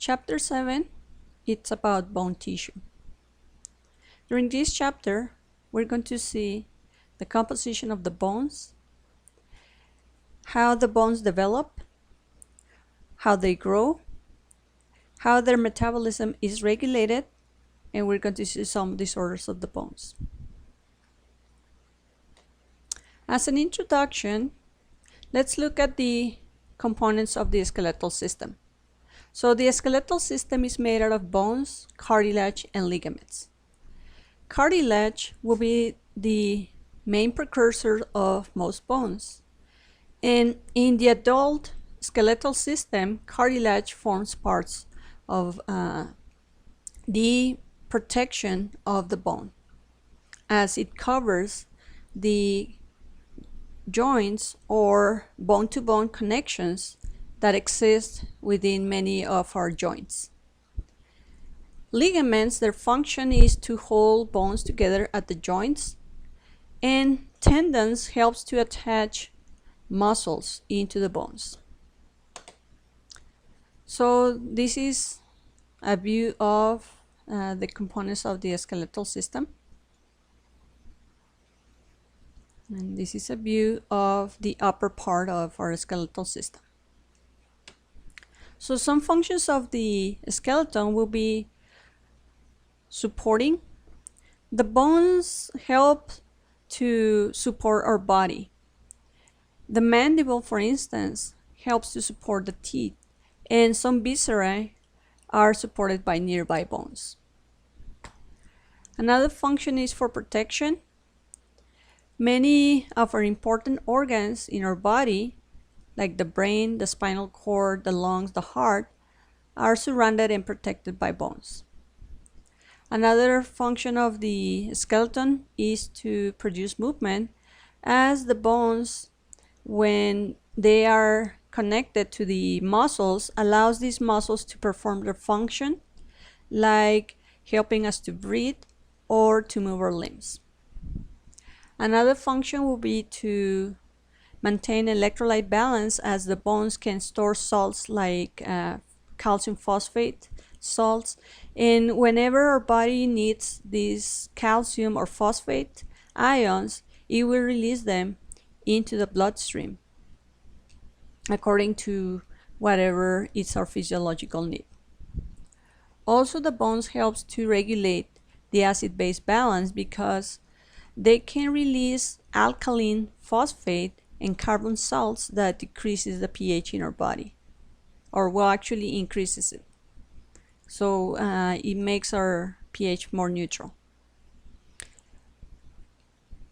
Chapter 7, it's about bone tissue. During this chapter, we're going to see the composition of the bones, how the bones develop, how they grow, how their metabolism is regulated, and we're going to see some disorders of the bones. As an introduction, let's look at the components of the skeletal system. So the skeletal system is made out of bones, cartilage, and ligaments. Cartilage will be the main precursor of most bones. And in the adult skeletal system, cartilage forms parts of the protection of the bone, as it covers the joints or bone-to-bone connections that exist within many of our joints. Ligaments, their function is to hold bones together at the joints, and tendons helps to attach muscles into the bones. So this is a view of the components of the skeletal system. And this is a view of the upper part of our skeletal system. So some functions of the skeleton will be supporting. The bones help to support our body. The mandible, for instance, helps to support the teeth, and some viscera are supported by nearby bones. Another function is for protection. Many of our important organs in our body, like the brain, the spinal cord, the lungs, the heart, are surrounded and protected by bones. Another function of the skeleton is to produce movement, as the bones, when they are connected to the muscles, allows these muscles to perform their function, like helping us to breathe or to move our limbs. Another function will be to maintain electrolyte balance, as the bones can store salts like calcium phosphate salts, and whenever our body needs these calcium or phosphate ions, it will release them into the bloodstream according to whatever is our physiological need. Also, the bones helps to regulate the acid-base balance, because they can release alkaline phosphate and carbon salts that decreases the pH in our body, or well, actually increases it. So it makes our pH more neutral.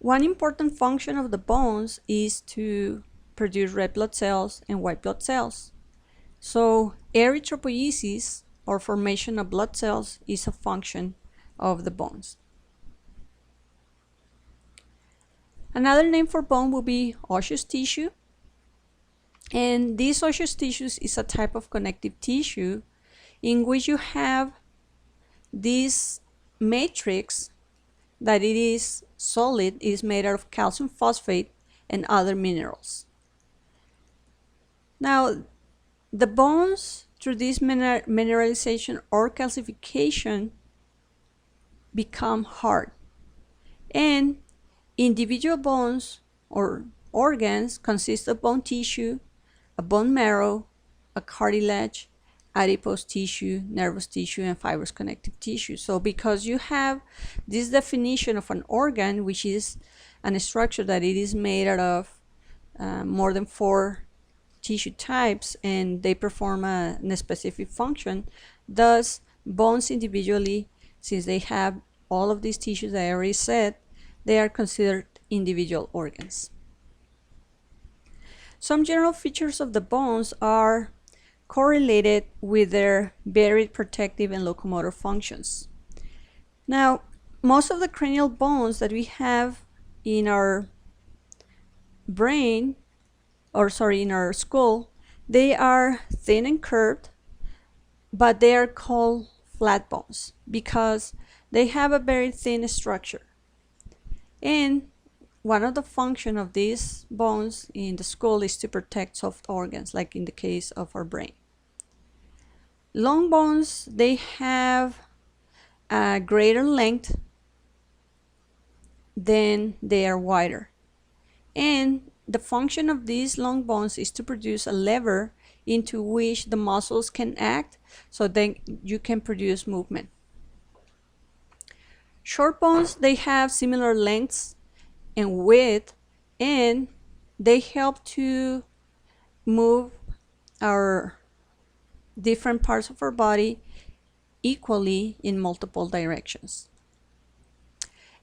One important function of the bones is to produce red blood cells and white blood cells. So erythropoiesis, or formation of blood cells, is a function of the bones. Another name for bone will be osseous tissue. And this osseous tissue is a type of connective tissue in which you have this matrix that it is solid, is made out of calcium phosphate and other minerals. Now, the bones, through this mineralization or calcification, become hard. And individual bones or organs consist of bone tissue, a bone marrow, a cartilage, adipose tissue, nervous tissue, and fibrous connective tissue. So because you have this definition of an organ, which is a structure that it is made out of more than 4 tissue types, and they perform a specific function, thus bones individually, since they have all of these tissues that I already said, they are considered individual organs. Some general features of the bones are correlated with their varied protective and locomotor functions. Now, most of the cranial bones that we have in our brain, in our skull, they are thin and curved, but they are called flat bones because they have a very thin structure. And one of the functions of these bones in the skull is to protect soft organs, like in the case of our brain. Long bones, they have a greater length than they are wider. And the function of these long bones is to produce a lever into which the muscles can act so then you can produce movement. Short bones, they have similar lengths and width, and they help to move our different parts of our body equally in multiple directions.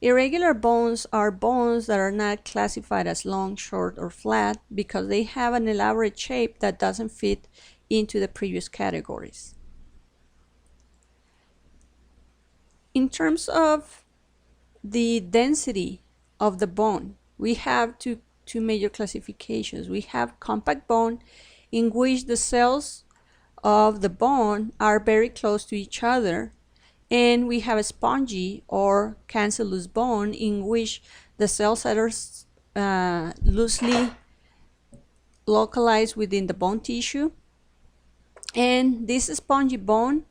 Irregular bones are bones that are not classified as long, short, or flat because they have an elaborate shape that doesn't fit into the previous categories. In terms of the density of the bone, we have two major classifications. We have compact bone, in which the cells of the bone are very close to each other, and we have a spongy or cancellous bone, in which the cells are loosely localized within the bone tissue. And this spongy bone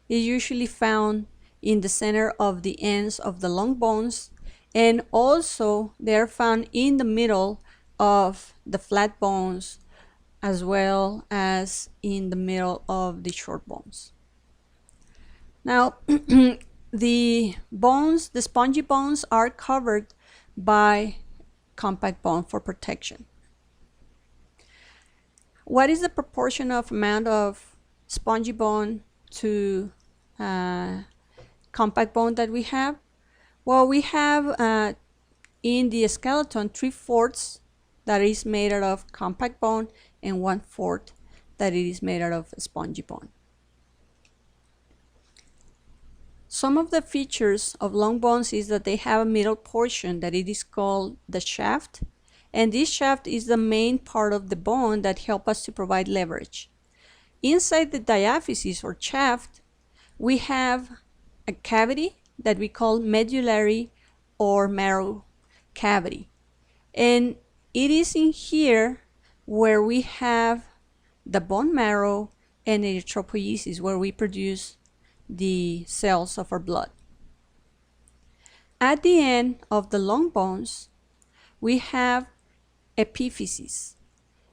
is usually found in the center of the ends of the long bones, and also they're found in the middle of the flat bones as well as in the middle of the short bones. Now, the bones, the spongy bones, are covered by compact bone for protection. What is the proportion of amount of spongy bone to compact bone that we have? Well, we have in the skeleton 3/4 that is made out of compact bone and 1/4 that it is made out of spongy bone. Some of the features of long bones is that they have a middle portion that it is called the shaft, and this shaft is the main part of the bone that help us to provide leverage. Inside the diaphysis or shaft, we have a cavity that we call medullary or marrow cavity, and it is in here where we have the bone marrow and erythropoiesis, where we produce the cells of our blood. At the end of the long bones, we have epiphysis,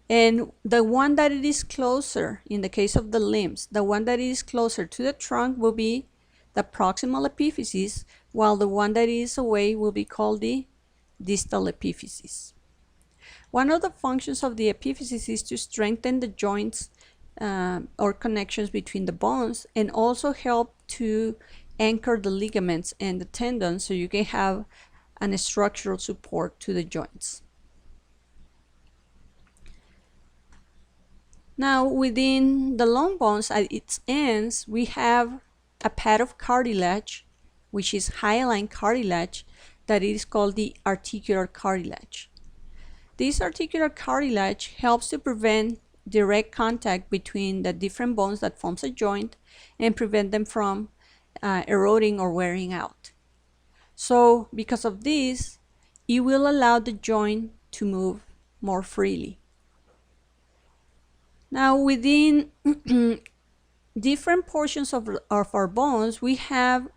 and the one that it is closer, in the case of the limbs, the one that is closer to the trunk will be the proximal epiphysis, while the one that is away will be called the distal epiphysis. One of the functions of the epiphysis is to strengthen the joints or connections between the bones, and also help to anchor the ligaments and the tendons so you can have a structural support to the joints. Now, within the long bones at its ends, we have a pad of cartilage, which is hyaline cartilage, that is called the articular cartilage. This articular cartilage helps to prevent direct contact between the different bones that forms a joint and prevent them from eroding or wearing out. So because of this, it will allow the joint to move more freely. Now, within different portions of our bones, we have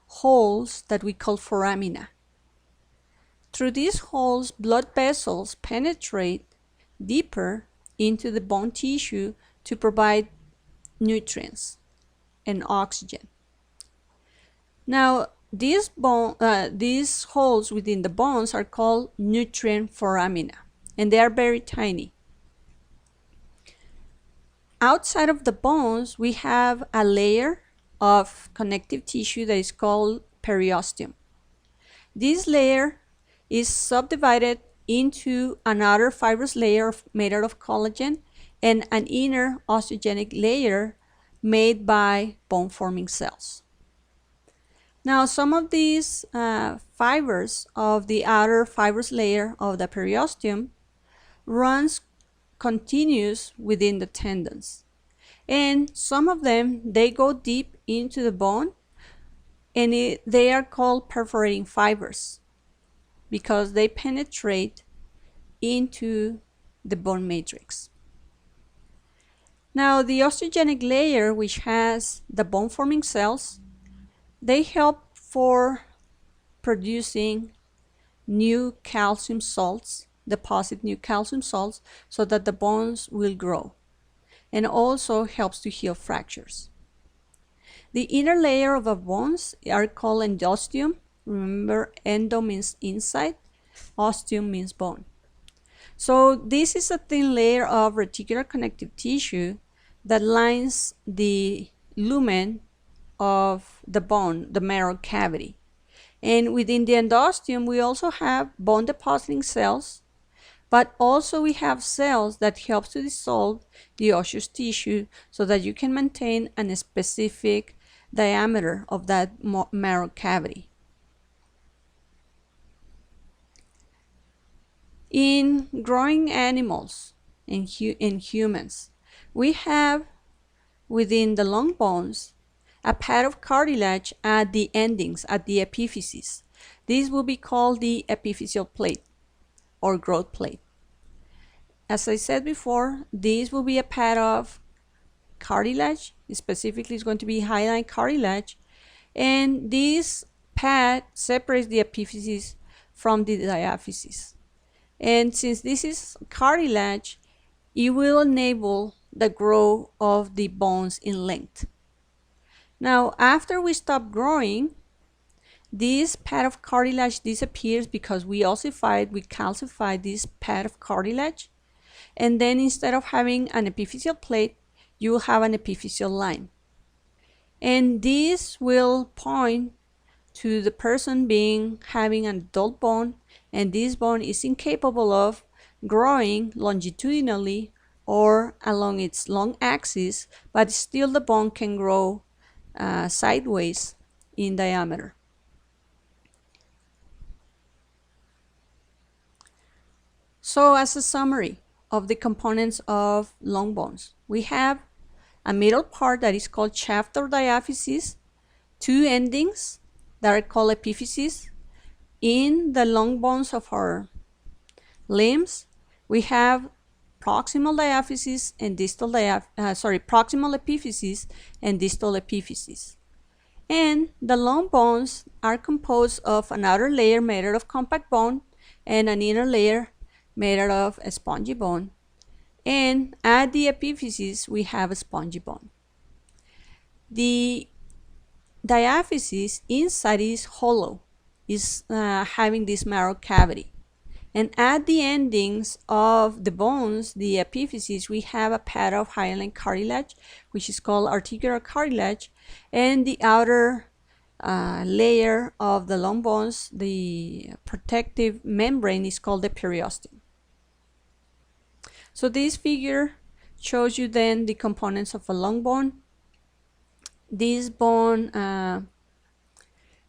holes that we call foramina. Through these holes, blood vessels penetrate deeper into the bone tissue to provide nutrients and oxygen. Now, these holes within the bones are called nutrient foramina, and they are very tiny. Outside of the bones, we have a layer of connective tissue that is called periosteum. This layer is subdivided into an outer fibrous layer made out of collagen and an inner osteogenic layer made by bone-forming cells. Now, some of these fibers of the outer fibrous layer of the periosteum runs continuous within the tendons, and some of them, they go deep into the bone, and they are called perforating fibers because they penetrate into the bone matrix. Now, the osteogenic layer, which has the bone-forming cells, they help for producing new calcium salts, deposit new calcium salts so that the bones will grow, and also helps to heal fractures. The inner layer of the bones are called endosteum. Remember, endo means inside, osteum means bone. So this is a thin layer of reticular connective tissue that lines the lumen of the bone, the marrow cavity. And within the endosteum, we also have bone depositing cells, but also we have cells that help to dissolve the osseous tissue so that you can maintain a specific diameter of that marrow cavity. In growing animals and in humans, we have within the long bones a pad of cartilage at the endings, at the epiphyses. This will be called the epiphyseal plate or growth plate. As I said before, this will be a pad of cartilage. Specifically, it's going to be hyaline cartilage, and this pad separates the epiphyses from the diaphyses. And since this is cartilage, it will enable the growth of the bones in length. Now, after we stop growing, this pad of cartilage disappears because we ossified, we calcified this pad of cartilage. And then instead of having an epiphyseal plate, you will have an epiphyseal line. And this will point to the person having an adult bone, and this bone is incapable of growing longitudinally or along its long axis, but still the bone can grow sideways in diameter. So as a summary of the components of long bones, we have a middle part that is called shaft or diaphysis, two endings that are called epiphyses. In the long bones of our limbs, we have proximal diaphysis and distal proximal epiphysis and distal epiphysis. And the long bones are composed of an outer layer made out of compact bone and an inner layer made out of a spongy bone. And at the epiphysis, we have a spongy bone. The diaphysis inside is hollow, is having this marrow cavity. And at the endings of the bones, the epiphyses, we have a pad of hyaline cartilage, which is called articular cartilage, and the outer layer of the long bones, the protective membrane, is called the periosteum. So this figure shows you then the components of a long bone. This bone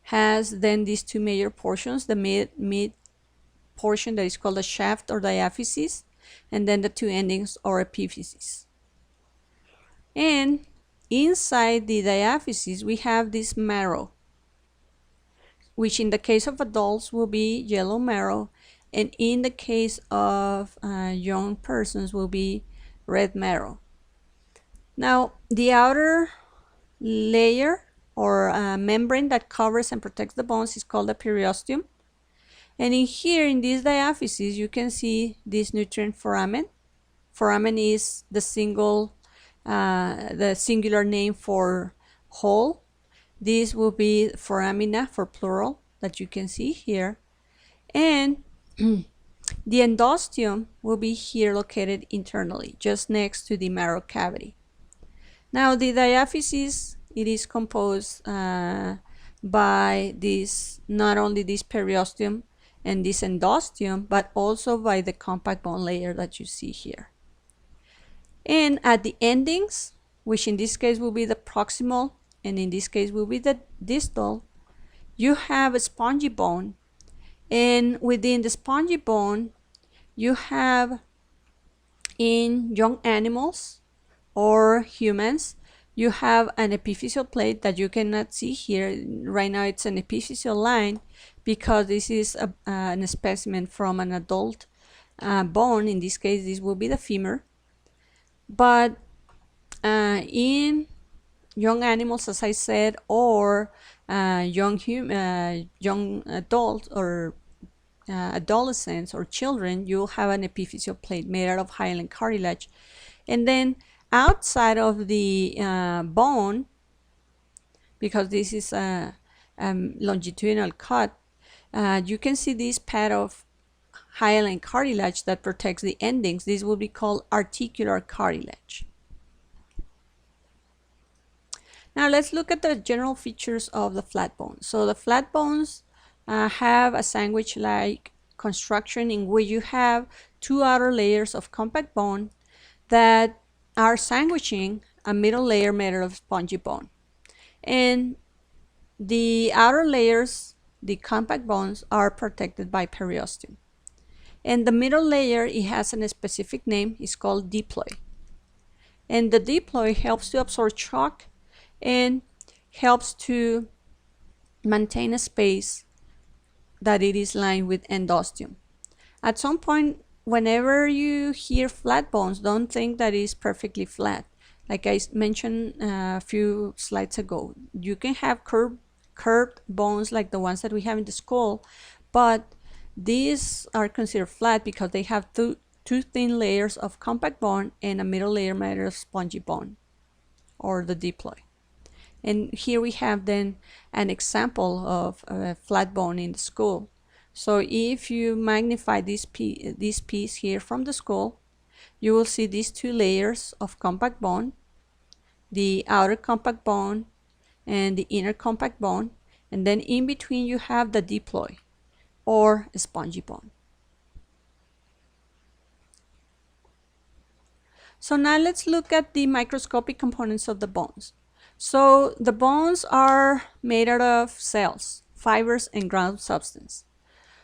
has then these two major portions, the mid portion that is called the shaft or diaphysis, and then the two endings or epiphyses. And inside the diaphysis, we have this marrow, which in the case of adults will be yellow marrow, and in the case of young persons will be red marrow. Now, the outer layer or membrane that covers and protects the bones is called the periosteum. And in here, in this diaphysis, you can see this nutrient foramen. Foramen is the singular name for whole. This will be foramina for plural that you can see here. And the endosteum will be here located internally, just next to the marrow cavity. Now, the diaphysis, it is composed by this, not only this periosteum and this endosteum, but also by the compact bone layer that you see here. And at the endings, which in this case will be the proximal, and in this case will be the distal, you have a spongy bone. And within the spongy bone, you have, in young animals or humans, you have an epiphyseal plate that you cannot see here. Right now it's an epiphyseal line because this is a specimen from an adult bone. In this case, this will be the femur. But in young animals, as I said, or young adults or adolescents or children, you'll have an epiphyseal plate made out of hyaline cartilage. And then outside of the bone, because this is a longitudinal cut, you can see this pad of hyaline cartilage that protects the endings. This will be called articular cartilage. Now let's look at the general features of the flat bones. So the flat bones have a sandwich-like construction in which you have two outer layers of compact bone that are sandwiching a middle layer made of spongy bone. And the outer layers, the compact bones, are protected by periosteum. And the middle layer, it has a specific name, it's called diploid. And the diploid helps to absorb shock and helps to maintain a space that it is lined with endosteum. At some point, whenever you hear flat bones, don't think that it's perfectly flat. Like I mentioned a few slides ago, you can have curved bones like the ones that we have in the skull, but these are considered flat because they have two thin layers of compact bone and a middle layer made of spongy bone, or the diploid. And here we have then an example of a flat bone in the skull. So if you magnify this piece here from the skull, you will see these two layers of compact bone, the outer compact bone and the inner compact bone, and then in between you have the diploid, or spongy bone. So now let's look at the microscopic components of the bones. So the bones are made out of cells, fibers, and ground substance.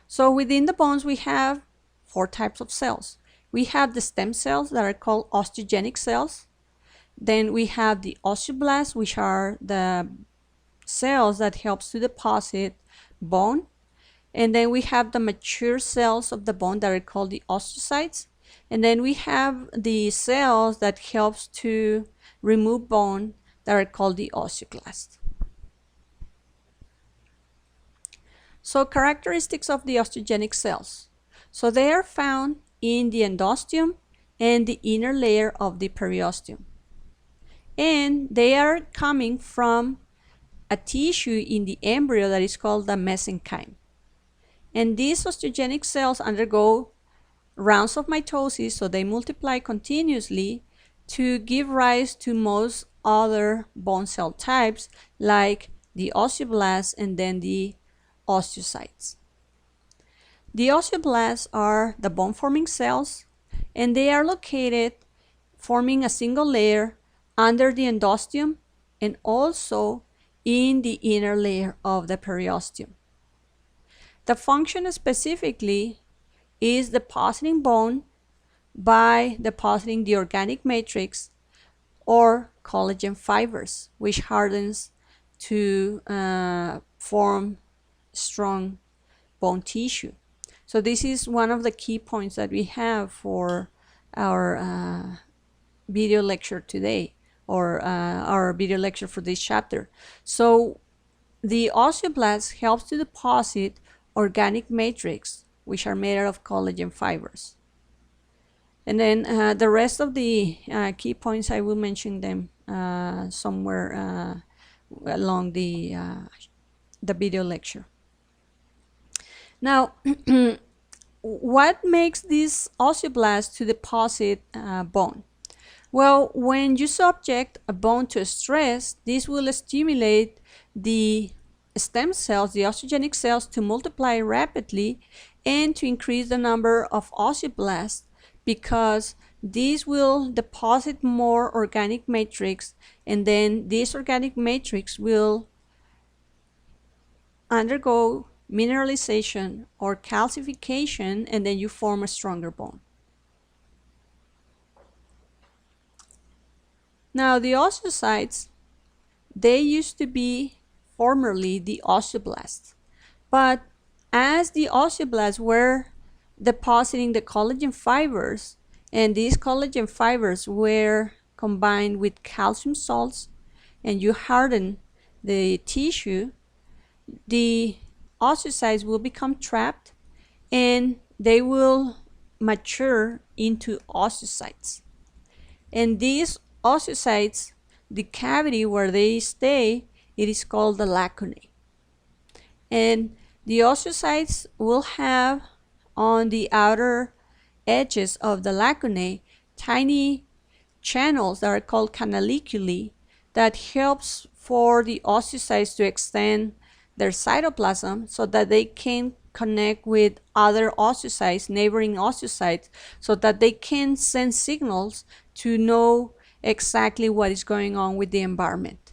So within the bones we have four types of cells. We have the stem cells that are called osteogenic cells. Then we have the osteoblasts, which are the cells that helps to deposit bone. And then we have the mature cells of the bone that are called the osteocytes. And then we have the cells that helps to remove bone that are called the osteoclasts. So characteristics of the osteogenic cells. So they are found in the endosteum and the inner layer of the periosteum. And they are coming from a tissue in the embryo that is called the mesenchyme. And these osteogenic cells undergo rounds of mitosis, so they multiply continuously to give rise to most other bone cell types like the osteoblasts and then the osteocytes. The osteoblasts are the bone-forming cells, and they are located forming a single layer under the endosteum and also in the inner layer of the periosteum. The function specifically is depositing bone by depositing the organic matrix or collagen fibers, which hardens to form strong bone tissue. So this is one of the key points that we have for our video lecture today, or our video lecture for this chapter. So the osteoblast helps to deposit organic matrix, which are made out of collagen fibers. And then the rest of the key points, I will mention them somewhere along the video lecture. Now, what makes these osteoblasts to deposit bone? Well, when you subject a bone to stress, this will stimulate the stem cells, the osteogenic cells, to multiply rapidly and to increase the number of osteoblasts, because these will deposit more organic matrix, and then this organic matrix will undergo mineralization or calcification, and then you form a stronger bone. Now, the osteocytes, they used to be formerly the osteoblasts, but as the osteoblasts were depositing the collagen fibers, and these collagen fibers were combined with calcium salts and you harden the tissue, the osteocytes will become trapped and they will mature into osteocytes. And these osteocytes, the cavity where they stay, it is called the lacunae. And the osteocytes will have on the outer edges of the lacunae tiny channels that are called canaliculi that helps for the osteocytes to extend their cytoplasm so that they can connect with other osteocytes, neighboring osteocytes, so that they can send signals to know exactly what is going on with the environment.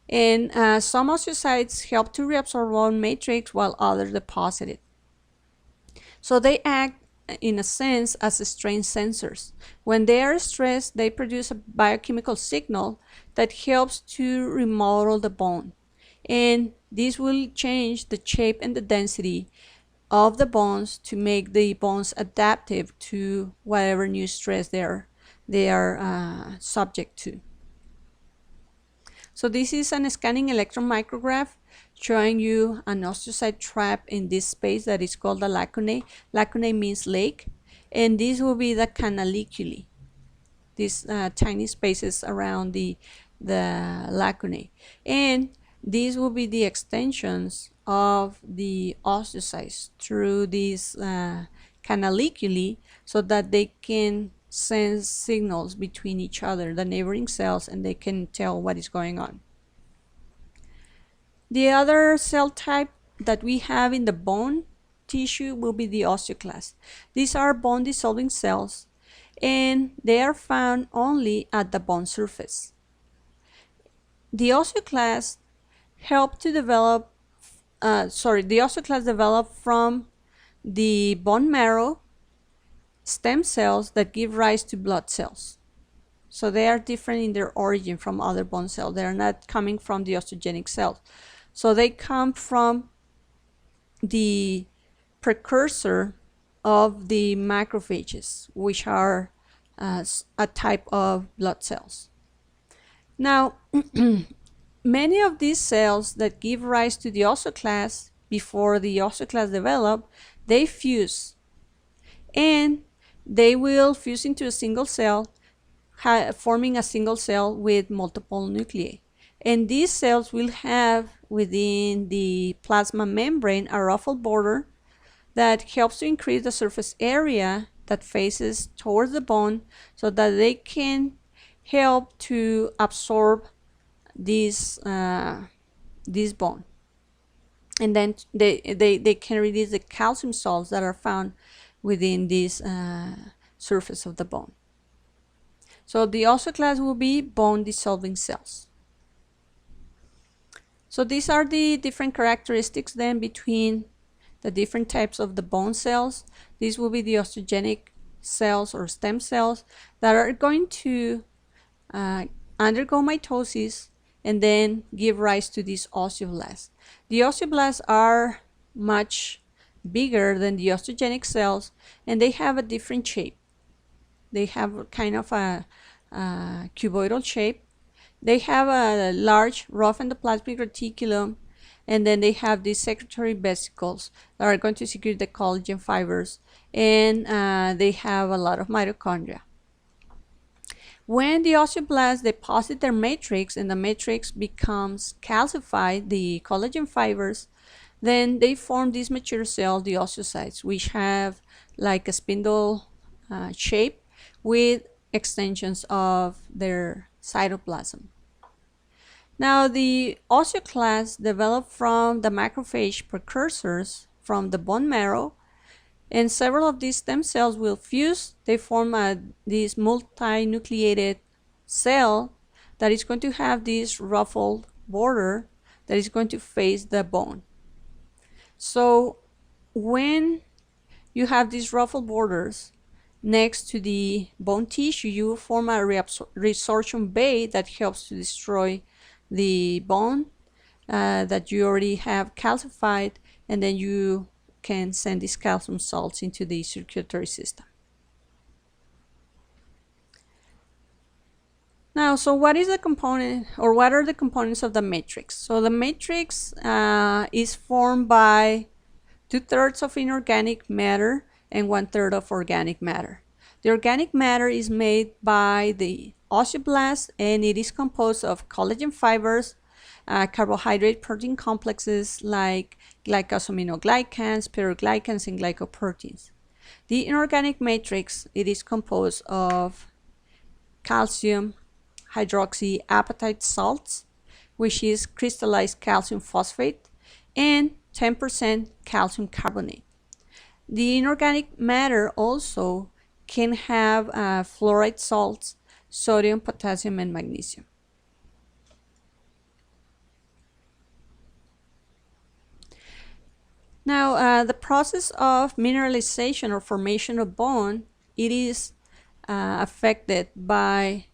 And some osteocytes help to reabsorb bone matrix while others deposit it. So they act in a sense as strain sensors. When they are stressed, they produce a biochemical signal that helps to remodel the bone. And this will change the shape and the density of the bones to make the bones adaptive to whatever new stress they are subject to. So this is an scanning electron micrograph showing you an osteocyte trap in this space that is called the lacunae. Lacunae means lake, and these will be the canaliculi, these tiny spaces around the lacunae. And these will be the extensions of the osteocytes through these canaliculi so that they can sense signals between each other, the neighboring cells, and they can tell what is going on. The other cell type that we have in the bone tissue will be the osteoclasts. These are bone dissolving cells and they are found only at the bone surface. The osteoclasts help to develop, the osteoclasts develop from the bone marrow stem cells that give rise to blood cells. So they are different in their origin from other bone cells. They are not coming from the osteogenic cells. So they come from the precursor of the macrophages, which are a type of blood cells. Now, many of these cells that give rise to the osteoclasts, before the osteoclasts develop, they fuse. And they will fuse into a single cell, forming a single cell with multiple nuclei. And these cells will have within the plasma membrane a ruffled border that helps to increase the surface area that faces towards the bone so that they can help to absorb this bone. And then they can release the calcium salts that are found within this surface of the bone. So the osteoclasts will be bone dissolving cells. So these are the different characteristics then between the different types of the bone cells. These will be the osteogenic cells or stem cells that are going to undergo mitosis and then give rise to these osteoblasts. The osteoblasts are much bigger than the osteogenic cells and they have a different shape. They have kind of a cuboidal shape. They have a large rough endoplasmic reticulum, and then they have these secretory vesicles that are going to secrete the collagen fibers, and they have a lot of mitochondria. When the osteoblasts deposit their matrix and the matrix becomes calcified, the collagen fibers, then they form this mature cell, the osteocytes, which have like a spindle shape with extensions of their cytoplasm. Now, the osteoclasts develop from the macrophage precursors from the bone marrow, and several of these stem cells will fuse. They form this multinucleated cell that is going to have this ruffled border that is going to face the bone. So when you have these ruffled borders next to the bone tissue, you will form a resorption bay that helps to destroy the bone that you already have calcified, and then you can send these calcium salts into the circulatory system. Now, so what is the component, or what are the components of the matrix? So the matrix is formed by 2/3 of inorganic matter and 1/3 of organic matter. The organic matter is made by the osteoblast, and it is composed of collagen fibers, carbohydrate protein complexes like glycosaminoglycans, pyroglycans, and glycoproteins. The inorganic matrix, it is composed of calcium hydroxyapatite salts, which is crystallized calcium phosphate, and 10% calcium carbonate. The inorganic matter also can have fluoride salts, sodium, potassium, and magnesium. Now, the process of mineralization or formation of bone, it is affected by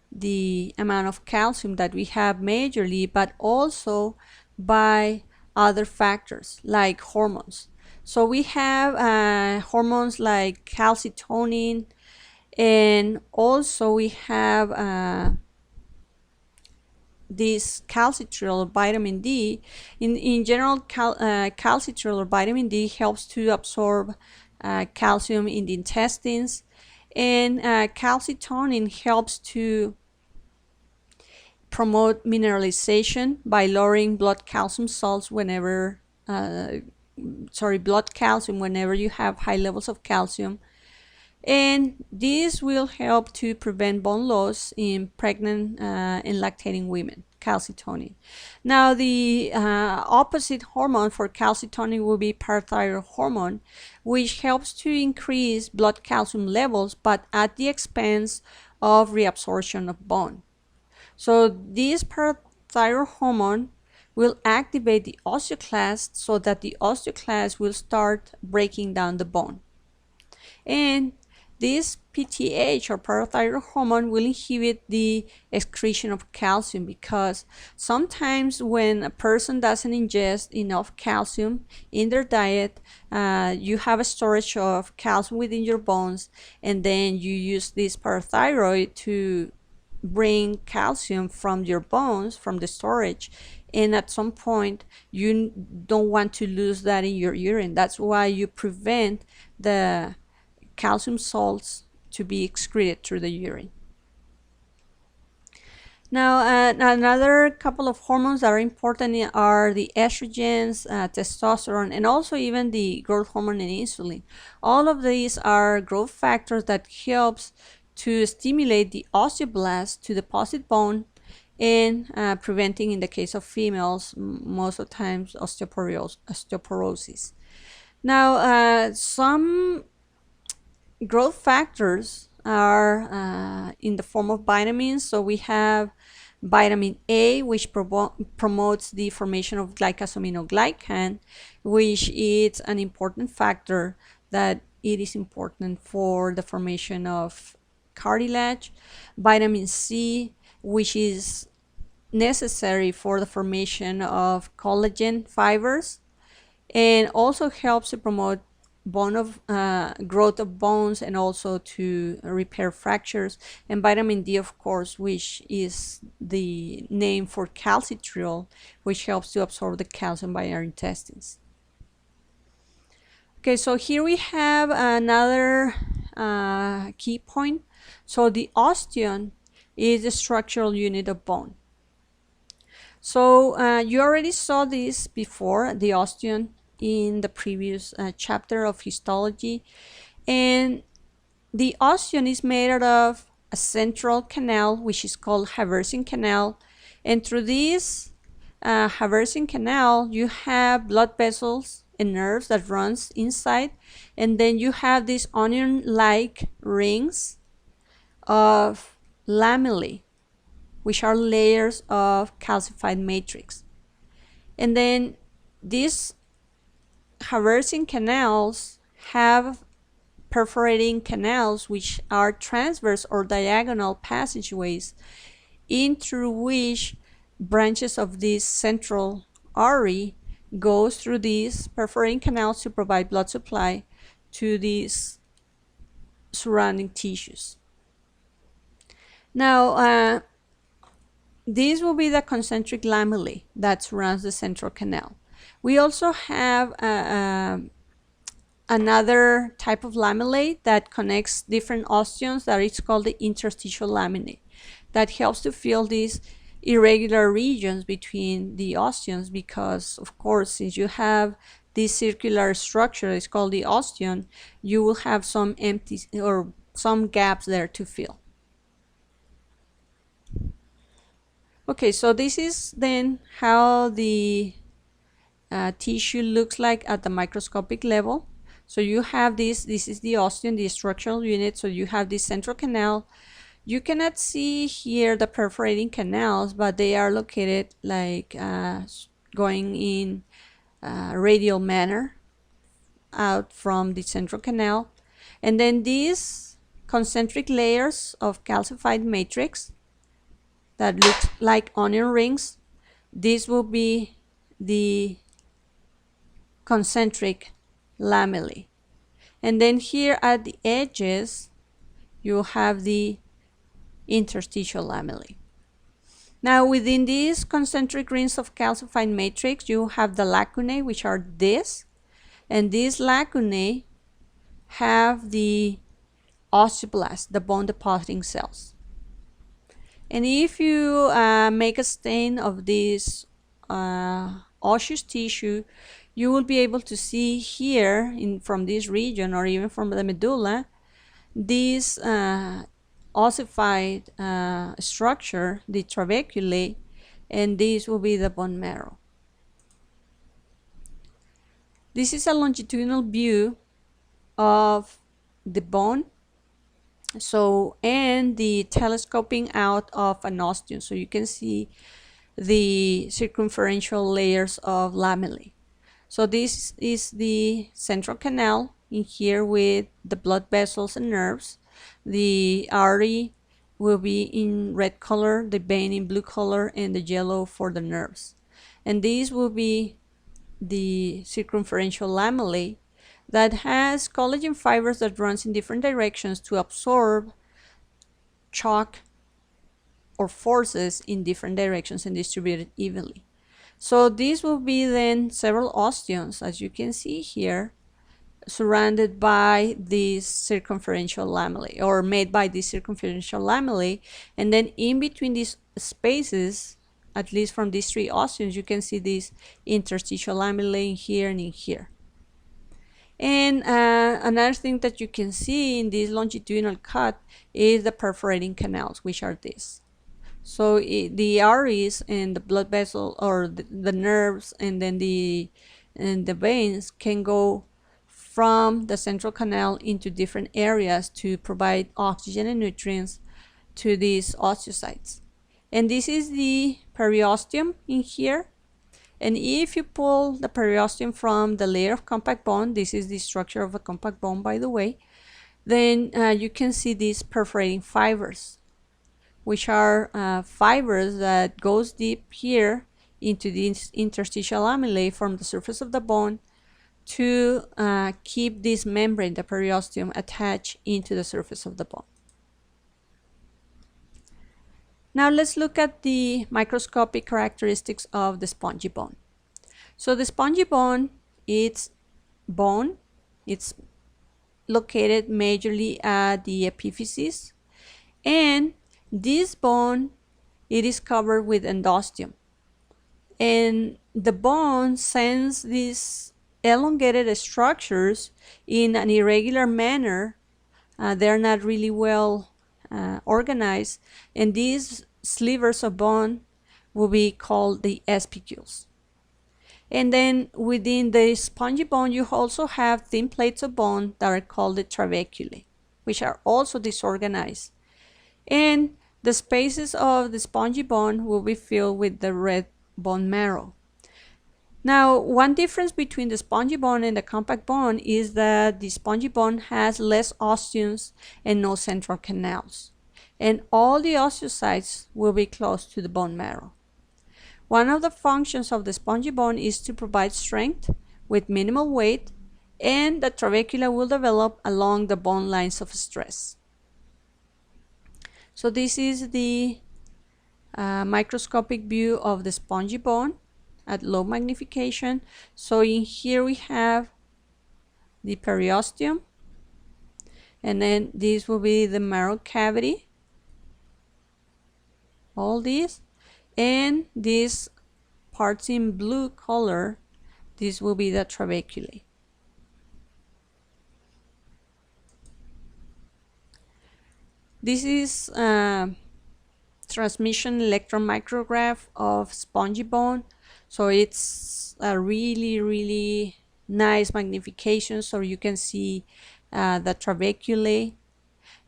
the amount of calcium that we have majorly, but also by other factors like hormones. So we have hormones like calcitonin, and also we have this calcitriol, vitamin D. In general, calcitriol or vitamin D helps to absorb calcium in the intestines, and calcitonin helps to promote mineralization by lowering blood calcium whenever you have high levels of calcium, and this will help to prevent bone loss in pregnant and lactating women, calcitonin. Now, the opposite hormone for calcitonin will be parathyroid hormone, which helps to increase blood calcium levels, but at the expense of reabsorption of bone. So this parathyroid hormone will activate the osteoclast so that the osteoclast will start breaking down the bone. And this PTH or parathyroid hormone will inhibit the excretion of calcium, because sometimes when a person doesn't ingest enough calcium in their diet, you have a storage of calcium within your bones, and then you use this parathyroid to bring calcium from your bones, from the storage, and at some point you don't want to lose that in your urine. That's why you prevent the calcium salts to be excreted through the urine. Now, another couple of hormones that are important are the estrogens, testosterone, and also even the growth hormone and insulin. All of these are growth factors that helps to stimulate the osteoblast to deposit bone, and preventing, in the case of females, most of the times osteoporosis. Now, some growth factors are in the form of vitamins. So we have vitamin A, which promotes the formation of glycosaminoglycan, which is an important factor that it is important for the formation of cartilage. Vitamin C, which is necessary for the formation of collagen fibers, and also helps to promote growth of bones, and also to repair fractures. And vitamin D, of course, which is the name for calcitriol, which helps to absorb the calcium by our intestines. Okay, so here we have another key point. So the osteon is the structural unit of bone. So you already saw this before, the osteon, in the previous chapter of histology. And the osteon is made out of a central canal, which is called Haversian canal. And through this Haversian canal, you have blood vessels and nerves that runs inside. And then you have these onion-like rings of lamellae, which are layers of calcified matrix. And then these Haversian canals have perforating canals, which are transverse or diagonal passageways in through which branches of this central artery goes through these perforating canals to provide blood supply to these surrounding tissues. Now, these will be the concentric lamellae that surrounds the central canal. We also have another type of lamellae that connects different osteons that is called the interstitial laminae, that helps to fill these irregular regions between the osteons, because of course, since you have this circular structure, it's called the osteon, you will have some empty or some gaps there to fill. Okay, so this is then how the tissue looks like at the microscopic level. So you have this is the osteon, the structural unit. So you have this central canal. You cannot see here the perforating canals, but they are located like going in radial manner out from the central canal. And then these concentric layers of calcified matrix that look like onion rings, this will be the concentric lamellae. And then here at the edges, you have the interstitial lamellae. Now, within these concentric rings of calcified matrix, you have the lacunae, which are this, and these lacunae have the osteoblasts, the bone depositing cells. And if you make a stain of this osseous tissue, you will be able to see here from this region, or even from the medulla, this ossified structure, the trabeculae, and this will be the bone marrow. This is a longitudinal view of the bone, and the telescoping out of an osteon, so you can see the circumferential layers of lamellae. So this is the central canal in here with the blood vessels and nerves. The artery will be in red color, the vein in blue color, and the yellow for the nerves. And these will be the circumferential lamellae that has collagen fibers that runs in different directions to absorb shock or forces in different directions and distribute it evenly. So these will be then several osteons, as you can see here, surrounded by these circumferential lamellae, or made by these circumferential lamellae. And then in between these spaces, at least from these three osteons, you can see these interstitial lamellae in here and in here. And another thing that you can see in this longitudinal cut is the perforating canals, which are these. So the arteries and the blood vessel, or the nerves, and then the veins can go from the central canal into different areas to provide oxygen and nutrients to these osteocytes. And this is the periosteum in here. And if you pull the periosteum from the layer of compact bone, this is the structure of a compact bone, by the way, then you can see these perforating fibers, which are fibers that goes deep here into the interstitial lamellae from the surface of the bone to keep this membrane, the periosteum, attached into the surface of the bone. Now let's look at the microscopic characteristics of the spongy bone. So the spongy bone, it's bone. It's located majorly at the epiphysis, and this bone, it is covered with endosteum. And the bone sends these elongated structures in an irregular manner. They're not really well organized, and these slivers of bone will be called the spicules. And then within the spongy bone, you also have thin plates of bone that are called the trabeculae, which are also disorganized. And the spaces of the spongy bone will be filled with the red bone marrow. Now, one difference between the spongy bone and the compact bone is that the spongy bone has less osteons and no central canals. And all the osteocytes will be close to the bone marrow. One of the functions of the spongy bone is to provide strength with minimal weight, and the trabecula will develop along the bone lines of stress. So this is the microscopic view of the spongy bone at low magnification. So in here we have the periosteum, and then this will be the marrow cavity, all these, and these parts in blue color, this will be the trabeculae. This is transmission electron micrograph of spongy bone. So it's a really nice magnification, so you can see the trabeculae.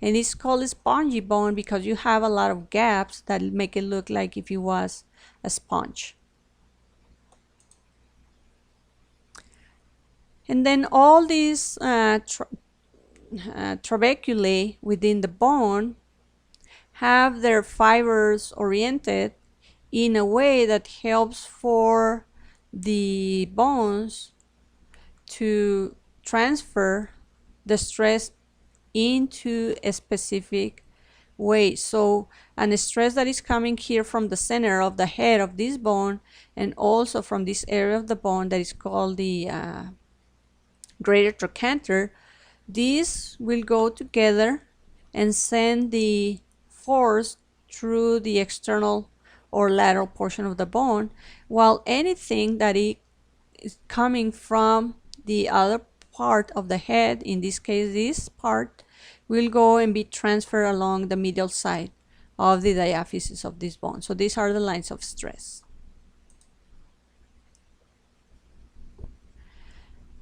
And it's called spongy bone because you have a lot of gaps that make it look like if it was a sponge. And then all these trabeculae within the bone have their fibers oriented in a way that helps for the bones to transfer the stress into a specific way. So a stress that is coming here from the center of the head of this bone, and also from this area of the bone that is called the greater trochanter, these will go together and send the force through the external or lateral portion of the bone, while anything that is coming from the other part of the head, in this case this part, will go and be transferred along the medial side of the diaphysis of this bone. So these are the lines of stress.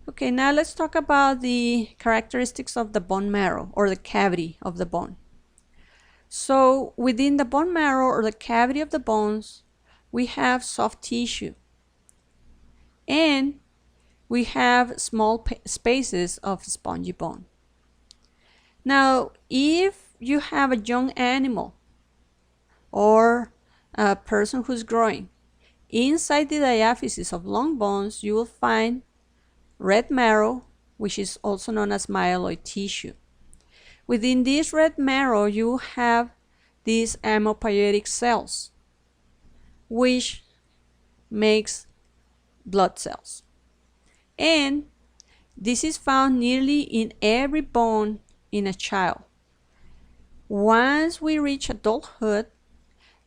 Okay, now let's talk about the characteristics of the bone marrow, or the cavity of the bone. So within the bone marrow, or the cavity of the bones, we have soft tissue, and we have small spaces of spongy bone. Now, if you have a young animal or a person who's growing, inside the diaphysis of long bones, you will find red marrow, which is also known as myeloid tissue. Within this red marrow, you have these hematopoietic cells, which makes blood cells. And this is found nearly in every bone in a child. Once we reach adulthood,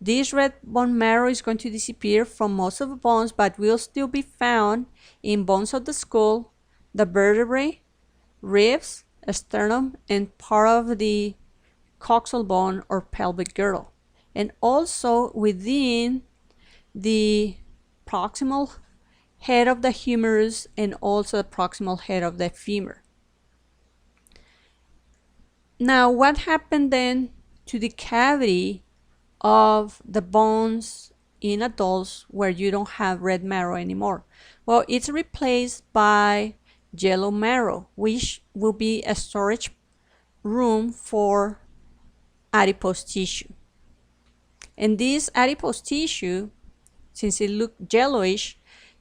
this red bone marrow is going to disappear from most of the bones, but will still be found in bones of the skull, the vertebrae, ribs, sternum, and part of the coxal bone or pelvic girdle, and also within the proximal head of the humerus and also the proximal head of the femur. Now, what happened then to the cavity of the bones in adults where you don't have red marrow anymore? Well, it's replaced by yellow marrow, which will be a storage room for adipose tissue. And this adipose tissue, since it looked yellowish,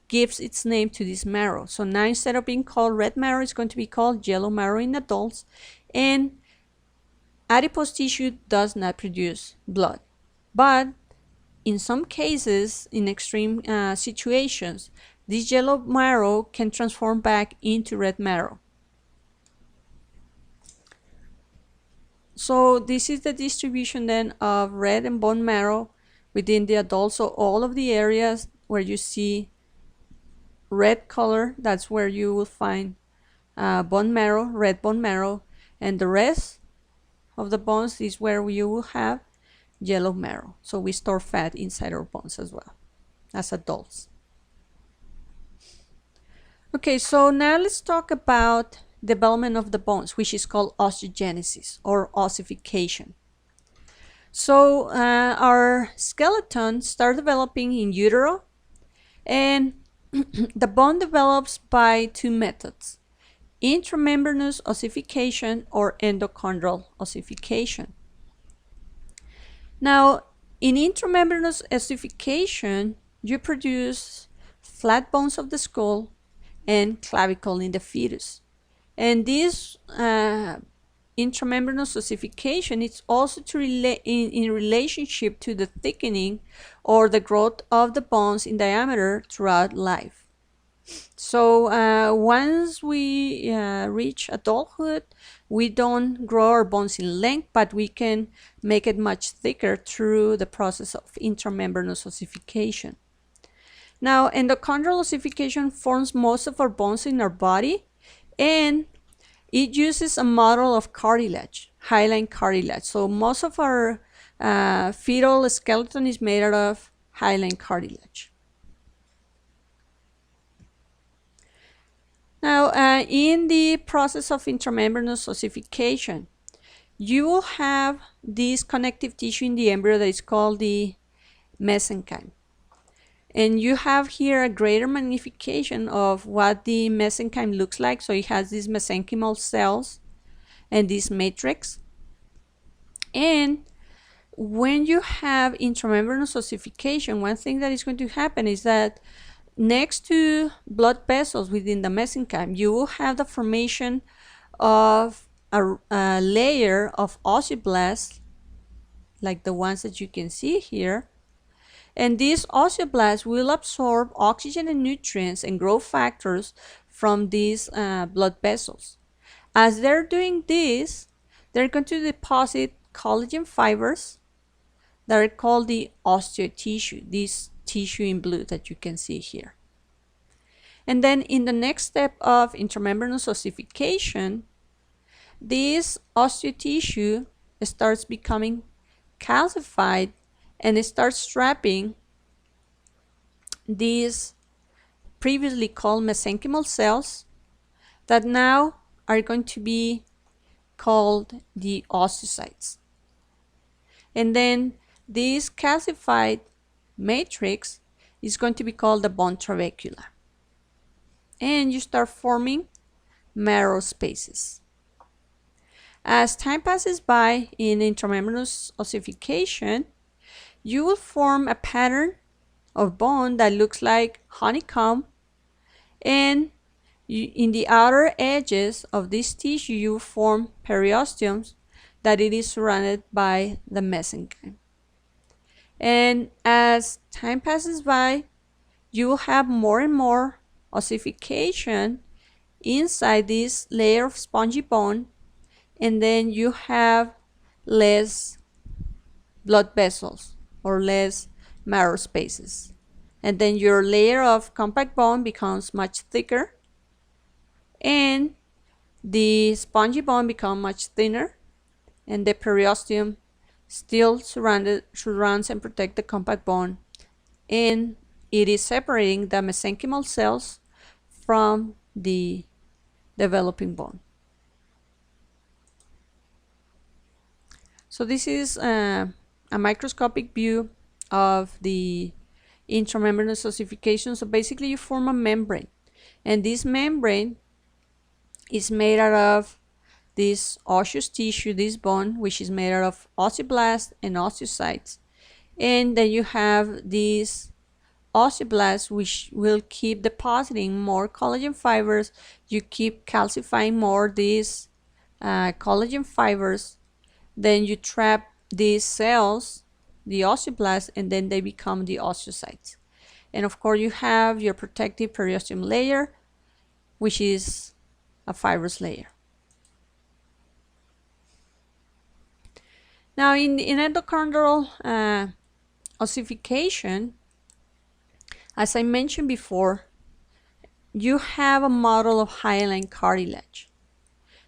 gives its name to this marrow. So now instead of being called red marrow, it's going to be called yellow marrow in adults. And adipose tissue does not produce blood. But in some cases, in extreme situations, this yellow marrow can transform back into red marrow. So this is the distribution then of red and bone marrow within the adult. So all of the areas where you see red color, that's where you will find bone marrow, red bone marrow, and the rest of the bones is where you will have yellow marrow. So we store fat inside our bones as well as adults. Okay, so now let's talk about development of the bones, which is called osteogenesis or ossification. So our skeleton starts developing in utero, and the bone develops by two methods: intramembranous ossification or endochondral ossification. Now, in intramembranous ossification, you produce flat bones of the skull and clavicle in the fetus. And this intramembranous ossification is also in relationship to the thickening or the growth of the bones in diameter throughout life. So once we reach adulthood, we don't grow our bones in length, but we can make it much thicker through the process of intramembranous ossification. Now, endochondral ossification forms most of our bones in our body, and it uses a model of cartilage, hyaline cartilage. So most of our fetal skeleton is made out of hyaline cartilage. Now, in the process of intramembranous ossification, you will have this connective tissue in the embryo that is called the mesenchyme. And you have here a greater magnification of what the mesenchyme looks like. So it has these mesenchymal cells and this matrix. And when you have intramembranous ossification, one thing that is going to happen is that next to blood vessels within the mesenchyme, you will have the formation of a layer of osteoblasts, like the ones that you can see here. And these osteoblasts will absorb oxygen and nutrients and growth factors from these blood vessels. As they're doing this, they're going to deposit collagen fibers that are called the osteocyte tissue, this tissue in blue that you can see here. And then in the next step of intramembranous ossification, this osteocyte tissue starts becoming calcified and it starts trapping these previously called mesenchymal cells that now are going to be called the osteocytes. And then this calcified matrix is going to be called the bone trabecula. And you start forming marrow spaces. As time passes by in intramembranous ossification, you will form a pattern of bone that looks like honeycomb, and in the outer edges of this tissue you form periosteums that it is surrounded by the mesenchyme. And as time passes by, you will have more and more ossification inside this layer of spongy bone, and then you have less blood vessels or less marrow spaces. And then your layer of compact bone becomes much thicker, and the spongy bone becomes much thinner, and the periosteum still surrounds and protects the compact bone, and it is separating the mesenchymal cells from the developing bone. So this is a microscopic view of the intramembranous ossification. So basically you form a membrane, and this membrane is made out of this osseous tissue, this bone, which is made out of osteoblasts and osteocytes. And then you have these osteoblasts which will keep depositing more collagen fibers. You keep calcifying more these collagen fibers. Then you trap these cells, the osteoblasts, and then they become the osteocytes. And of course you have your protective periosteum layer, which is a fibrous layer. Now in endochondral ossification, as I mentioned before, you have a model of hyaline cartilage.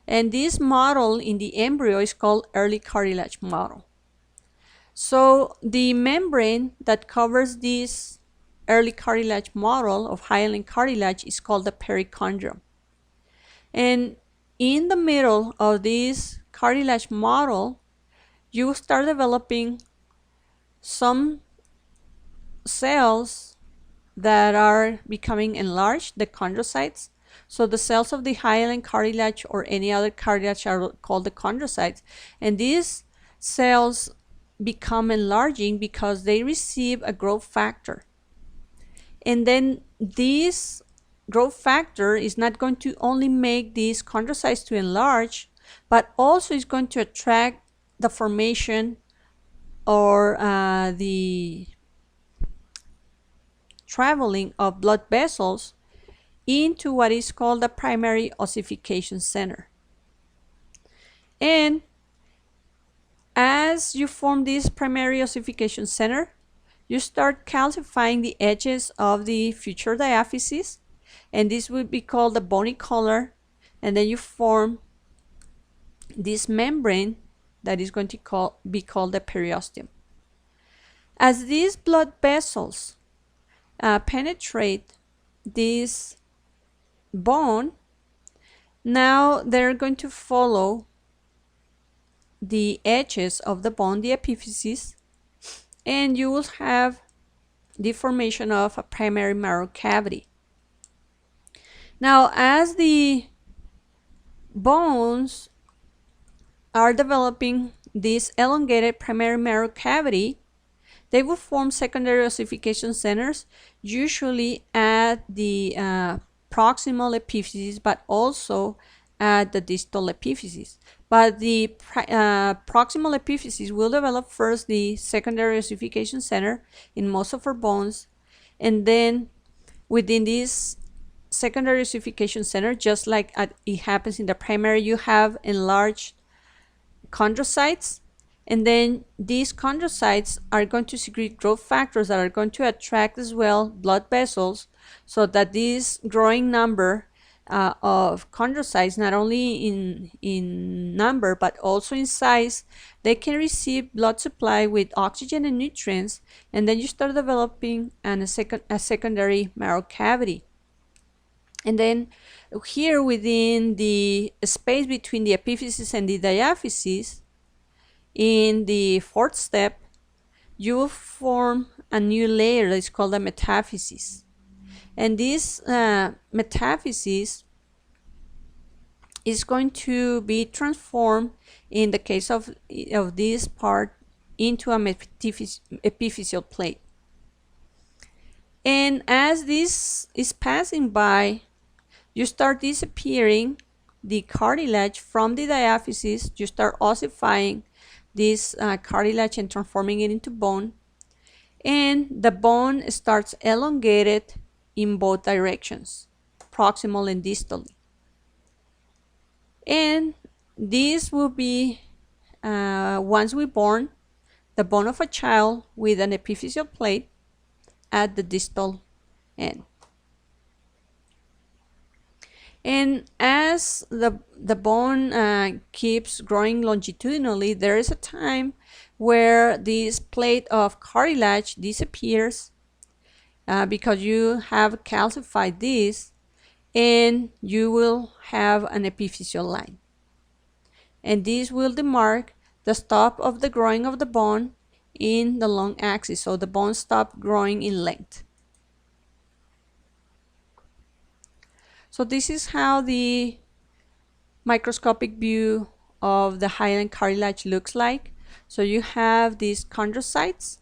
And this model in the embryo is called early cartilage model. So the membrane that covers this early cartilage model of hyaline cartilage is called the perichondrium. And in the middle of this cartilage model, you start developing some cells that are becoming enlarged, the chondrocytes. So the cells of the hyaline cartilage or any other cartilage are called the chondrocytes. And these cells become enlarging because they receive a growth factor. And then this growth factor is not going to only make these chondrocytes to enlarge, but also is going to attract the formation or the traveling of blood vessels into what is called the primary ossification center. And as you form this primary ossification center, you start calcifying the edges of the future diaphysis, and this would be called the bony collar, and then you form this membrane that is going to be called the periosteum. As these blood vessels penetrate this bone, now they're going to follow the edges of the bone, the epiphysis, and you will have the formation of a primary marrow cavity. Now, as the bones are developing this elongated primary marrow cavity, they will form secondary ossification centers, usually at the proximal epiphysis, but also at the distal epiphysis. But the proximal epiphysis will develop first the secondary ossification center in most of our bones, and then within this secondary ossification center, just like it happens in the primary, you have enlarged chondrocytes, and then these chondrocytes are going to secrete growth factors that are going to attract as well blood vessels, so that this growing number of chondrocytes, not only in number but also in size, they can receive blood supply with oxygen and nutrients, and then you start developing a secondary marrow cavity. And then here within the space between the epiphysis and the diaphysis, in the fourth step, you will form a new layer that is called a metaphysis. And this metaphysis is going to be transformed, in the case of this part, into a epiphyseal plate. And as this is passing by, you start disappearing the cartilage from the diaphysis. You start ossifying this cartilage and transforming it into bone, and the bone starts elongated in both directions, proximal and distally. And this will be, once we're born, the bone of a child with an epiphyseal plate at the distal end. And as the bone keeps growing longitudinally, there is a time where this plate of cartilage disappears because you have calcified this, and you will have an epiphyseal line. And this will demark the stop of the growing of the bone in the long axis, so the bone stops growing in length. So this is how the microscopic view of the hyaline cartilage looks like. So you have these chondrocytes,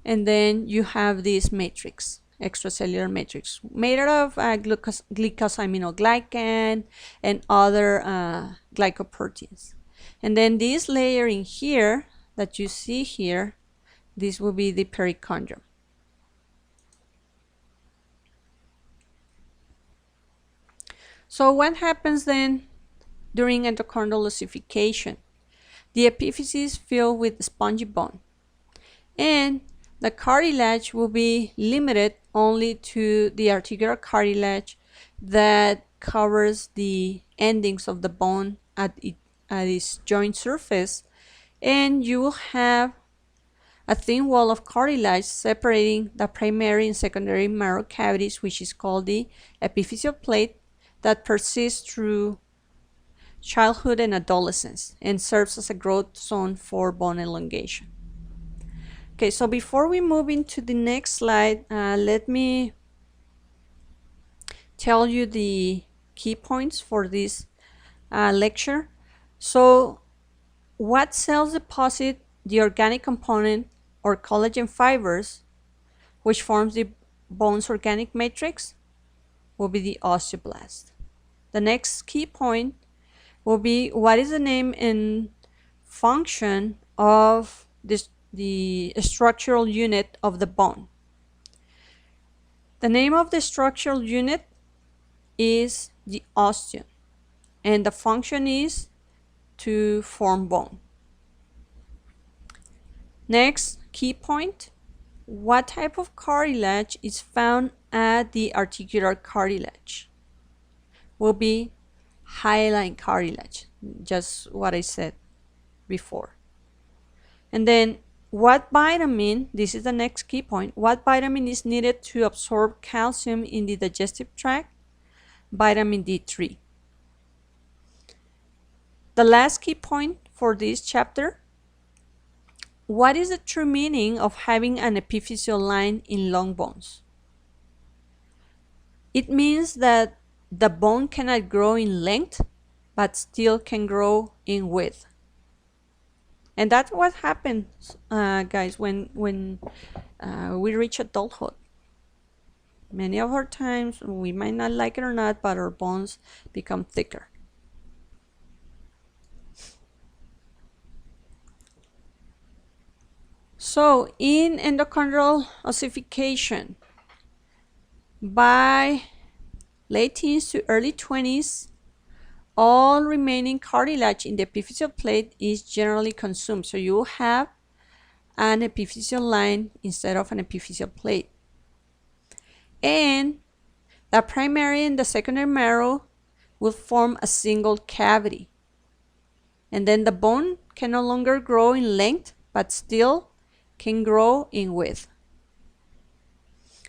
and then you have this matrix, extracellular matrix, made out of glycosaminoglycan and other glycoproteins. And then this layer in here that you see here, this will be the perichondrium. So what happens then during endochondral ossification? The epiphysis filled with spongy bone, and the cartilage will be limited only to the articular cartilage that covers the endings of the bone at its joint surface, and you will have a thin wall of cartilage separating the primary and secondary marrow cavities, which is called the epiphyseal plate, that persists through childhood and adolescence and serves as a growth zone for bone elongation. Okay, so before we move into the next slide, let me tell you the key points for this lecture. So, what cells deposit the organic component or collagen fibers, which forms the bone's organic matrix? Will be the osteoblast. The next key point will be what is the name and function of the structural unit of the bone. The name of the structural unit is the osteon, and the function is to form bone. Next key point, what type of cartilage is found at the articular cartilage? Will be hyaline cartilage, just what I said before. And then what vitamin, this is the next key point, what vitamin is needed to absorb calcium in the digestive tract? Vitamin D3. The last key point for this chapter, what is the true meaning of having an epiphyseal line in long bones? It means that the bone cannot grow in length, but still can grow in width. And that's what happens, guys, when we reach adulthood. Many of our times, we might not like it or not, but our bones become thicker. So, in endochondral ossification, by late teens to early 20s, all remaining cartilage in the epiphyseal plate is generally consumed. So you have an epiphyseal line instead of an epiphyseal plate. And the primary and the secondary marrow will form a single cavity. And then the bone can no longer grow in length, but still can grow in width.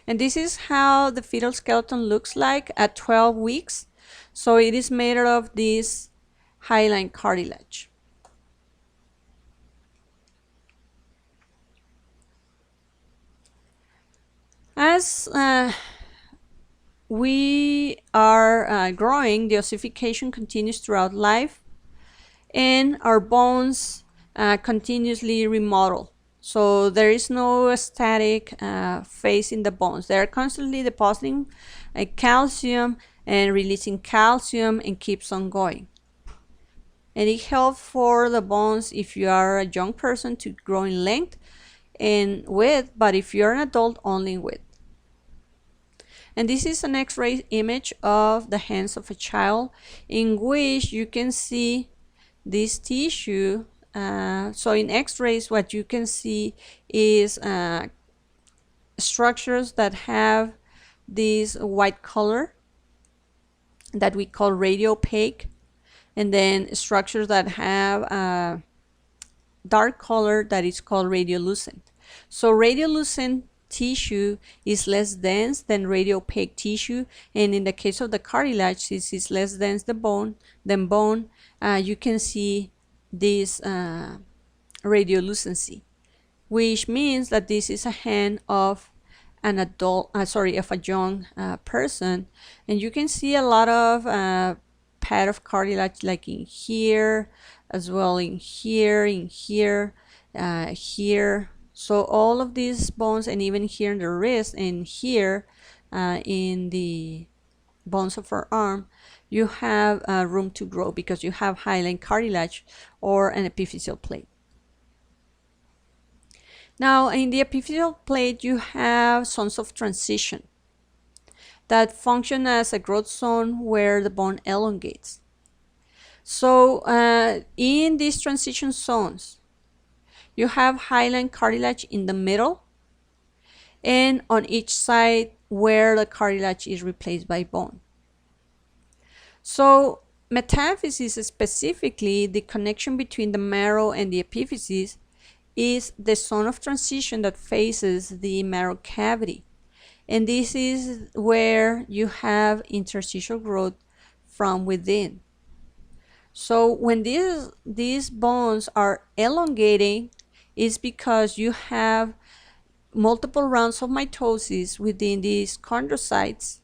And this is how the fetal skeleton looks like at 12 weeks. So it is made of this hyaline cartilage. As we are growing, the ossification continues throughout life, and our bones continuously remodel. So there is no static phase in the bones. They are constantly depositing calcium and releasing calcium and keeps on going. And it helps for the bones if you are a young person to grow in length and width, but if you're an adult, only in width. And this is an X-ray image of the hands of a child in which you can see this tissue. So in X-rays, what you can see is structures that have this white color that we call radiopaque, and then structures that have a dark color that is called radiolucent. So radiolucent tissue is less dense than radiopaque tissue, and in the case of the cartilage, this is less dense than bone. You can see this radiolucency, which means that this is a hand of an adult, of a young person, and you can see a lot of pad of cartilage, like in here, as well in here, here. So all of these bones, and even here in the wrist and here in the bones of our arm, you have room to grow because you have hyaline cartilage or an epiphyseal plate. Now, in the epiphyseal plate, you have zones of transition that function as a growth zone where the bone elongates. So in these transition zones, you have hyaline cartilage in the middle and on each side where the cartilage is replaced by bone. So metaphysis, specifically the connection between the marrow and the epiphysis, is the zone of transition that faces the marrow cavity. And this is where you have interstitial growth from within. So when these bones are elongating, it's because you have multiple rounds of mitosis within these chondrocytes,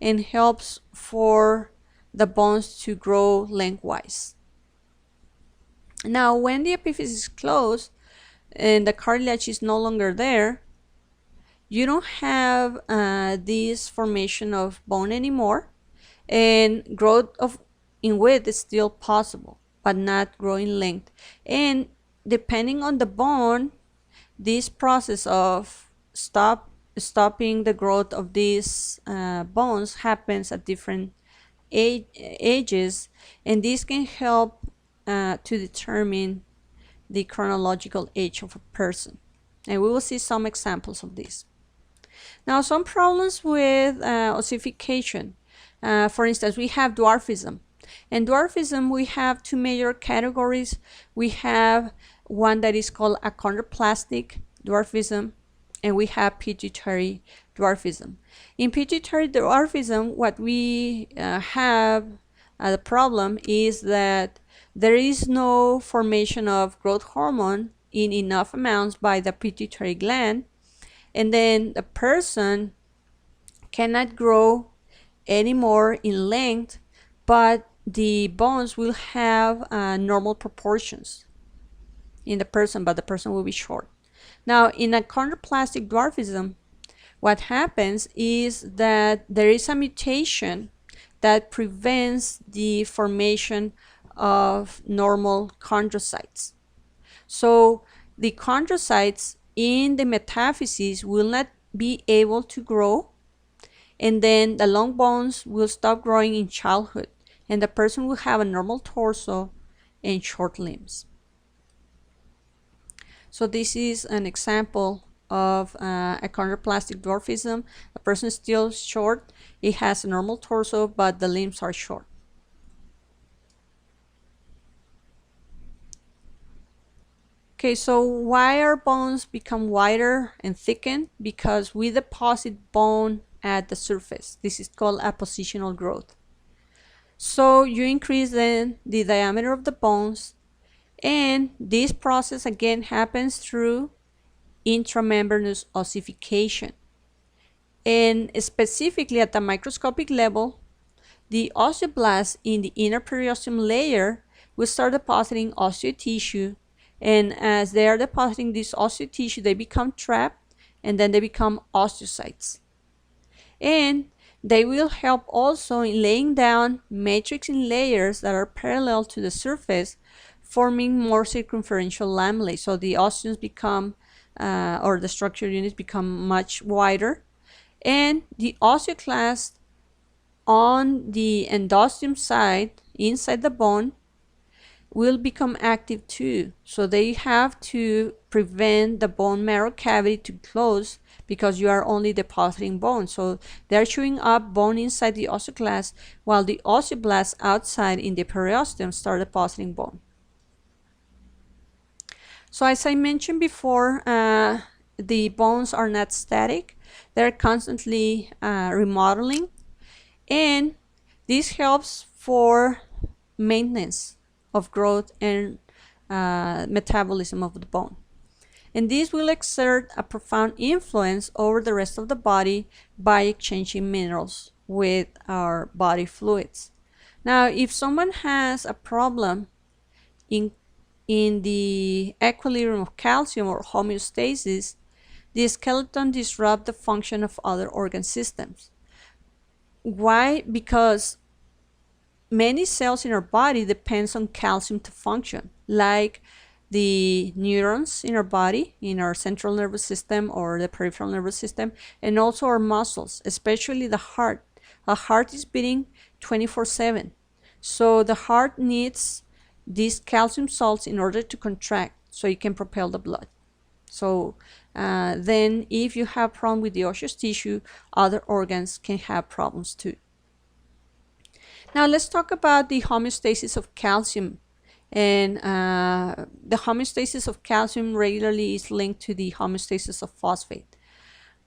and helps for the bones to grow lengthwise. Now, when the epiphysis is closed and the cartilage is no longer there, you don't have this formation of bone anymore, and growth of in width is still possible, but not grow in length. And depending on the bone, this process of stopping the growth of these bones happens at different ages, and this can help to determine the chronological age of a person. And we will see some examples of this. Now, some problems with ossification. For instance, we have dwarfism. And dwarfism, we have two major categories. We have one that is called Achondroplastic Dwarfism, and we have pituitary dwarfism. In pituitary dwarfism, what we have the problem is that there is no formation of growth hormone in enough amounts by the pituitary gland, and then the person cannot grow anymore in length, but the bones will have normal proportions in the person, but the person will be short. Now, in achondroplastic dwarfism, what happens is that there is a mutation that prevents the formation of normal chondrocytes. So the chondrocytes in the metaphysis will not be able to grow, and then the long bones will stop growing in childhood, and the person will have a normal torso and short limbs. So this is an example of achondroplastic dwarfism. A person is still short, it has a normal torso, but the limbs are short. Okay, so why our bones become wider and thickened? Because we deposit bone at the surface. This is called appositional growth. So you increase then the diameter of the bones, and this process again happens through intramembranous ossification. And specifically at the microscopic level, the osteoblasts in the inner periosteum layer will start depositing osseo tissue, and as they are depositing this osseo tissue, they become trapped, and then they become osteocytes. And they will help also in laying down matrix in layers that are parallel to the surface, forming more circumferential lamellae. So the osteons become, or the structural units become much wider. And the osteoclast on the endosteum side, inside the bone, will become active too. So they have to prevent the bone marrow cavity to close because you are only depositing bone. So they're chewing up bone inside the osteoclast, while the osteoblasts outside in the periosteum start depositing bone. So as I mentioned before, the bones are not static. They're constantly remodeling, and this helps for maintenance of growth and metabolism of the bone. And this will exert a profound influence over the rest of the body by exchanging minerals with our body fluids. Now, if someone has a problem in the equilibrium of calcium or homeostasis, the skeleton disrupts the function of other organ systems. Why? Because many cells in our body depends on calcium to function, like the neurons in our body, in our central nervous system or the peripheral nervous system, and also our muscles, especially the heart. A heart is beating 24/7. So the heart needs these calcium salts in order to contract so it can propel the blood. So then if you have problem with the osseous tissue, other organs can have problems too. Now let's talk about the homeostasis of calcium. And the homeostasis of calcium regularly is linked to the homeostasis of phosphate.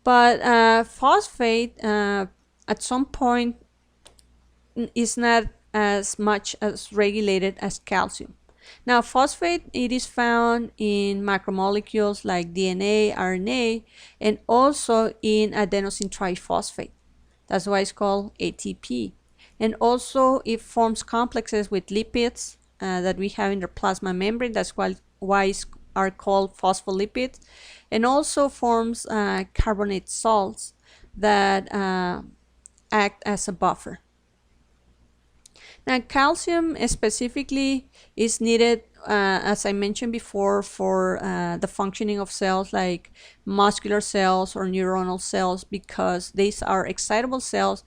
But phosphate at some point is not as much as regulated as calcium. Now phosphate, it is found in macromolecules like DNA, RNA, and also in adenosine triphosphate. That's why it's called ATP. And also it forms complexes with lipids that we have in the plasma membrane. That's why it's are called phospholipids, and also forms carbonate salts that act as a buffer. Now, calcium specifically is needed, as I mentioned before, for the functioning of cells like muscular cells or neuronal cells, because these are excitable cells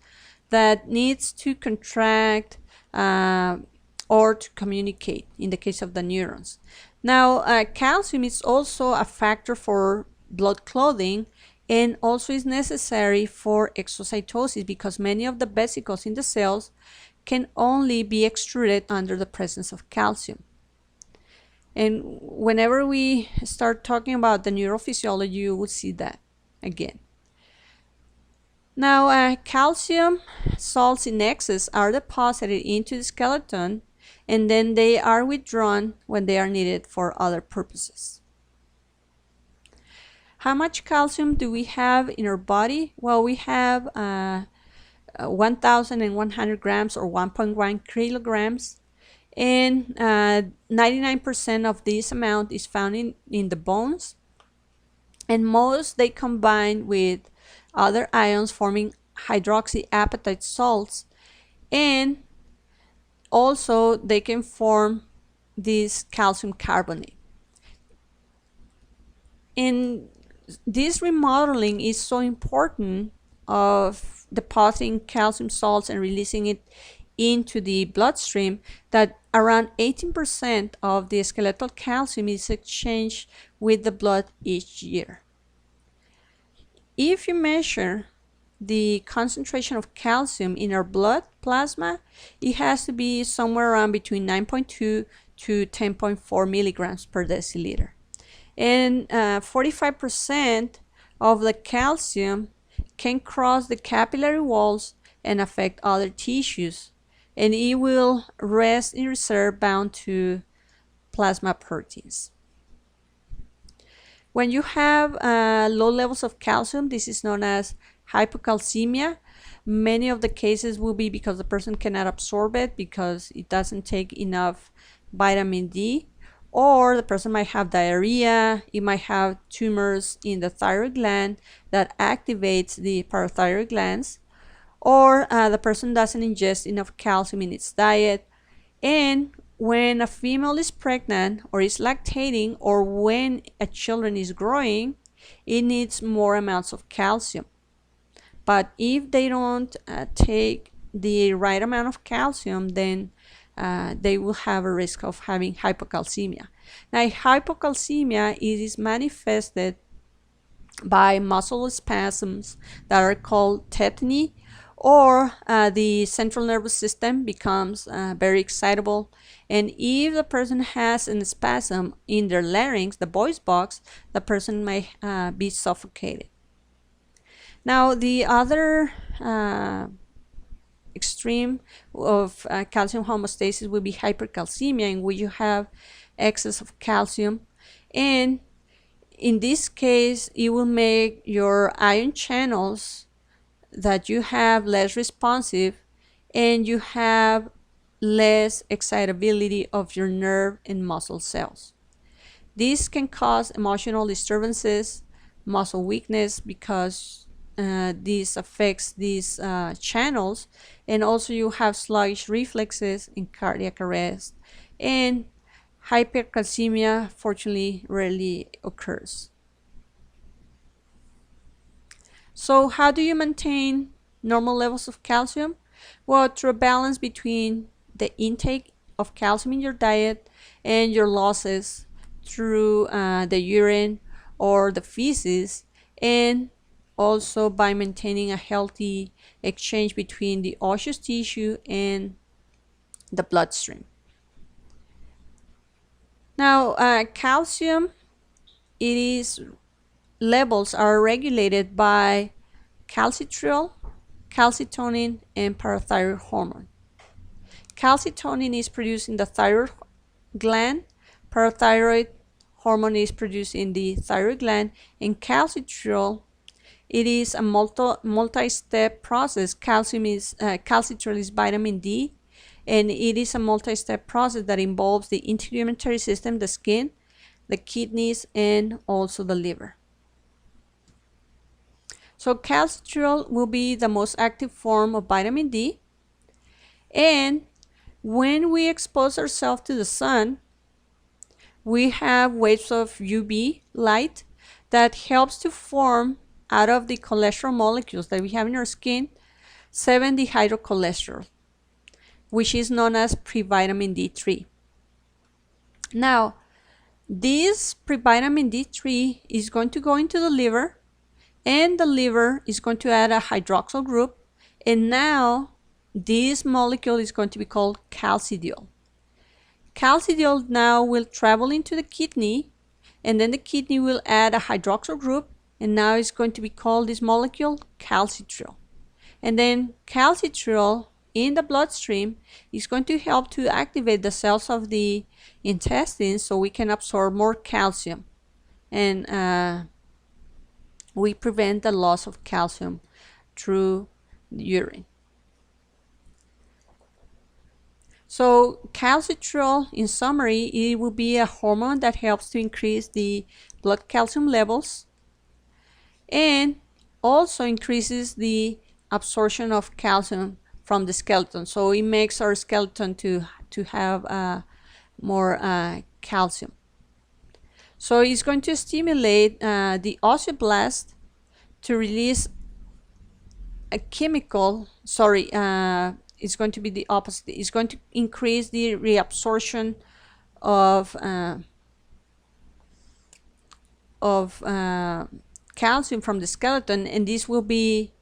that needs to contract or to communicate in the case of the neurons. Now, calcium is also a factor for blood clotting and also is necessary for exocytosis because many of the vesicles in the cells can only be extruded under the presence of calcium. And whenever we start talking about the neurophysiology, you will see that again. Now, calcium salts in excess are deposited into the skeleton, and then they are withdrawn when they are needed for other purposes. How much calcium do we have in our body? Well, we have 1,100 grams or 1.1 kilograms, and 99% of this amount is found in the bones, and most they combine with other ions forming hydroxyapatite salts, and also they can form this calcium carbonate. And this remodeling is so important of depositing calcium salts and releasing it into the bloodstream that around 18% of the skeletal calcium is exchanged with the blood each year. If you measure the concentration of calcium in our blood plasma, it has to be somewhere around between 9.2 to 10.4 milligrams per deciliter. And 45% of the calcium can cross the capillary walls and affect other tissues, and it will rest in reserve bound to plasma proteins. When you have low levels of calcium, this is known as hypocalcemia. Many of the cases will be because the person cannot absorb it because it doesn't take enough vitamin D, or the person might have diarrhea, it might have tumors in the thyroid gland that activates the parathyroid glands, or the person doesn't ingest enough calcium in its diet. And when a female is pregnant or is lactating, or when a child is growing, it needs more amounts of calcium. But if they don't take the right amount of calcium, then they will have a risk of having hypocalcemia. Now, hypocalcemia is manifested by muscle spasms that are called tetany, or the central nervous system becomes very excitable, and if the person has a spasm in their larynx, the voice box, the person may be suffocated. Now, the other extreme of calcium homeostasis will be hypercalcemia, in which you have excess of calcium, and in this case it will make your ion channels that you have less responsive, and you have less excitability of your nerve and muscle cells. This can cause emotional disturbances, muscle weakness, because this affects these channels, and also you have sluggish reflexes and cardiac arrest, and hypercalcemia fortunately rarely occurs. So how do you maintain normal levels of calcium? Well, through a balance between the intake of calcium in your diet and your losses through the urine or the feces, and also by maintaining a healthy exchange between the osseous tissue and the bloodstream. Now, calcium, levels are regulated by calcitriol, calcitonin, and parathyroid hormone. Calcitonin is produced in the thyroid gland, parathyroid hormone is produced in the thyroid gland, and calcitriol, it is a multi-step process. Calcitriol is vitamin D, and it is a multi-step process that involves the integumentary system, the skin, the kidneys, and also the liver. So calcitriol will be the most active form of vitamin D, and when we expose ourselves to the sun, we have waves of UV light that helps to form, out of the cholesterol molecules that we have in our skin, 7-dehydrocholesterol, which is known as previtamin D3. Now, this previtamin D3 is going to go into the liver, and the liver is going to add a hydroxyl group, and now this molecule is going to be called calcidiol. Calcidiol now will travel into the kidney, and then the kidney will add a hydroxyl group, and now it's going to be called, this molecule, calcitriol. And then calcitriol in the bloodstream is going to help to activate the cells of the intestines so we can absorb more calcium, and we prevent the loss of calcium through the urine. So calcitriol, in summary, it will be a hormone that helps to increase the blood calcium levels and also increases the absorption of calcium from the skeleton. So it makes our skeleton to have more calcium. So it's going to stimulate the osteoblast to release a chemical, it's going to be the opposite. It's going to increase the reabsorption of calcium from the skeleton, and this will be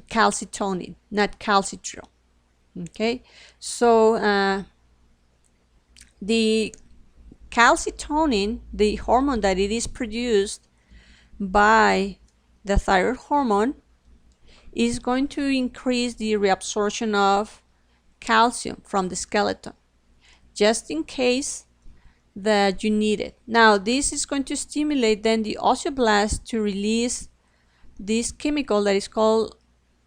calcitonin, not calcitriol. Okay, so the calcitonin, the hormone that it is produced by the thyroid hormone, is going to increase the reabsorption of calcium from the skeleton, just in case that you need it. Now, this is going to stimulate then the osteoblast to release this chemical that is called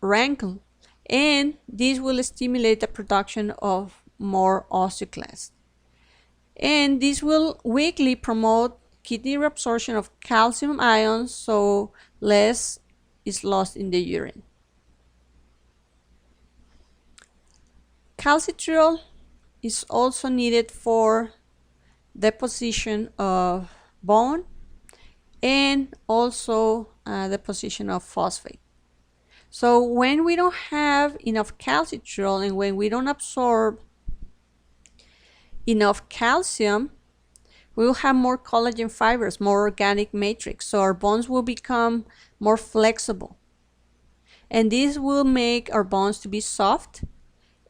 rankle, and this will stimulate the production of more osteoclasts. And this will weakly promote kidney reabsorption of calcium ions, so less is lost in the urine. Calcitriol is also needed for deposition of bone and also deposition of phosphate. So when we don't have enough calcitriol and when we don't absorb enough calcium, we will have more collagen fibers, more organic matrix, so our bones will become more flexible. And this will make our bones to be soft,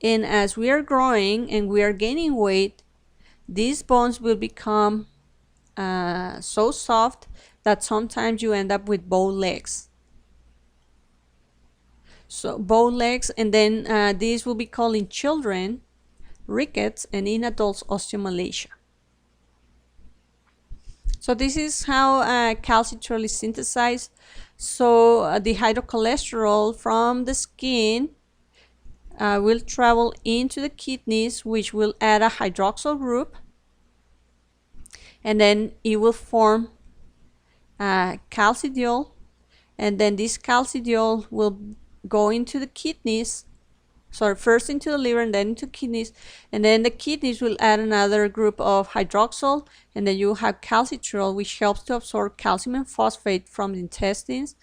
and as we are growing and we are gaining weight, these bones will become so soft that sometimes you end up with bow legs. So bow legs, and then these will be called in children rickets, and in adults osteomalacia. So this is how calcitriol is synthesized. So the hydrocholesterol from the skin will travel into the kidneys, which will add a hydroxyl group, and then it will form calcidiol, and then this calcidiol will go into the kidneys, first into the liver and then into kidneys, and then the kidneys will add another group of hydroxyl, and then you have calcitriol, which helps to absorb calcium and phosphate from the intestines.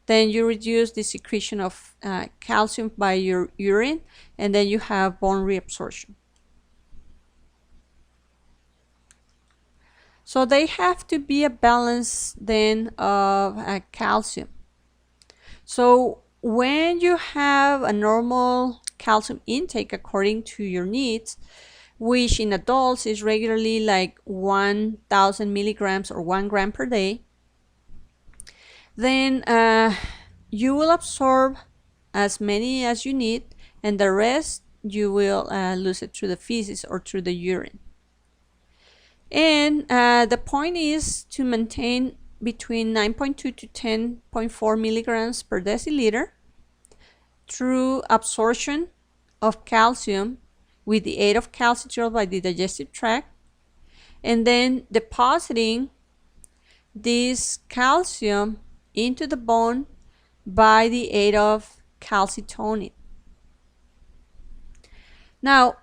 Then you reduce the secretion of calcium by your urine, and then you have bone reabsorption. So they have to be a balance then of calcium. So when you have a normal calcium intake according to your needs, which in adults is regularly like 1,000 milligrams or 1 gram per day, then you will absorb as many as you need, and the rest you will lose it through the feces or through the urine. And the point is to maintain between 9.2 to 10.4 milligrams per deciliter through absorption of calcium with the aid of calcitriol by the digestive tract, and then depositing this calcium into the bone by the aid of calcitonin. Now,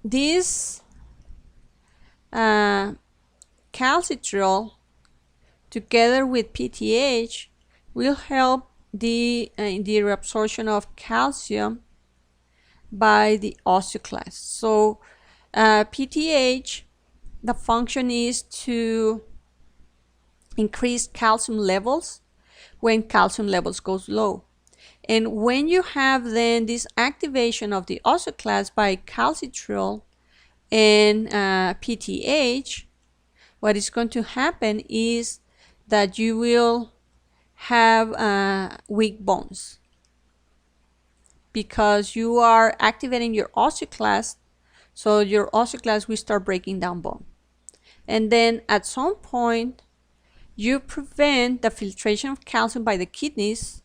this calcitriol together with PTH will help the reabsorption of calcium by the osteoclast. So PTH, the function is to increase calcium levels when calcium levels goes low. And when you have then this activation of the osteoclast by calcitriol and PTH, what is going to happen is that you will have weak bones because you are activating your osteoclast, so your osteoclast will start breaking down bone. And then at some point, you prevent the filtration of calcium by the kidneys.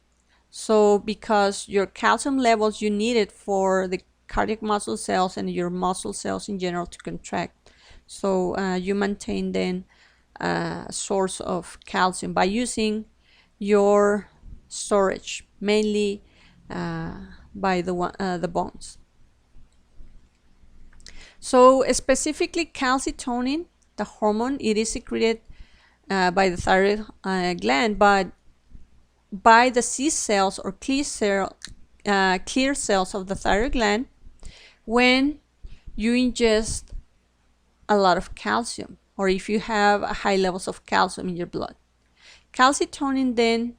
So because your calcium levels you need it for the cardiac muscle cells and your muscle cells in general to contract. So you maintain then a source of calcium by using your storage, mainly by the bones. So specifically calcitonin, the hormone, it is secreted by the thyroid gland, but by the C cells or clear cells of the thyroid gland when you ingest a lot of calcium, or if you have high levels of calcium in your blood. Calcitonin then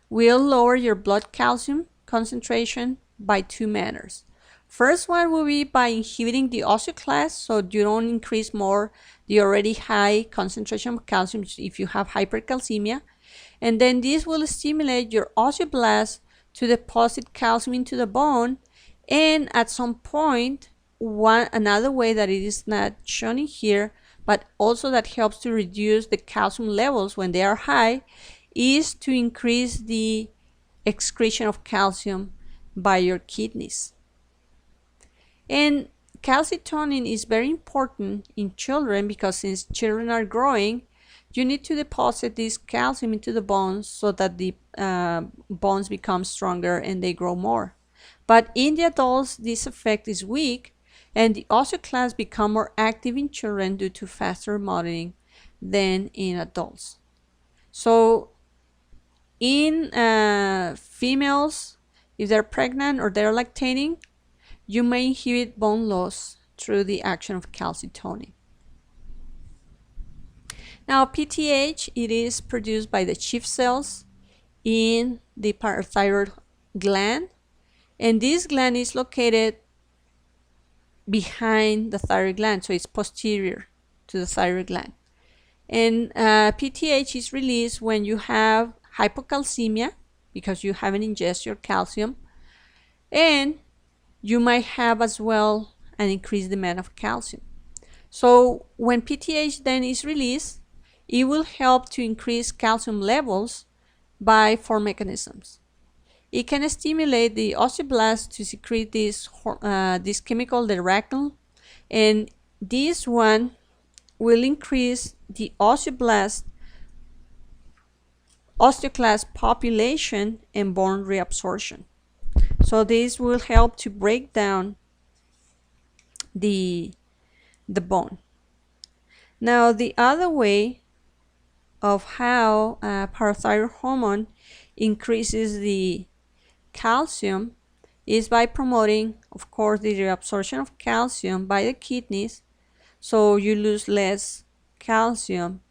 will lower your blood calcium concentration by two manners. First one will be by inhibiting the osteoclast, so you don't increase more the already high concentration of calcium if you have hypercalcemia. And then this will stimulate your osteoblasts to deposit calcium into the bone. And at some point, another way that it is not shown in here, but also that helps to reduce the calcium levels when they are high, is to increase the excretion of calcium by your kidneys. And calcitonin is very important in children because since children are growing, you need to deposit this calcium into the bones so that the bones become stronger and they grow more. But in the adults, this effect is weak, and the osteoclasts become more active in children due to faster remodeling than in adults. So in females, if they're pregnant or they're lactating, you may inhibit bone loss through the action of calcitonin. Now, PTH, it is produced by the Schiff cells in the parathyroid gland, and this gland is located behind the thyroid gland, so it's posterior to the thyroid gland. And PTH is released when you have hypocalcemia because you haven't ingested your calcium, and you might have as well an increased demand of calcium. So when PTH then is released, it will help to increase calcium levels by four mechanisms. It can stimulate the osteoblasts to secrete this chemical, the racnol, and this one will increase the osteoclast population and bone reabsorption. So this will help to break down the bone. Now, the other way of how parathyroid hormone increases the calcium is by promoting, of course, the reabsorption of calcium by the kidneys, so you lose less calcium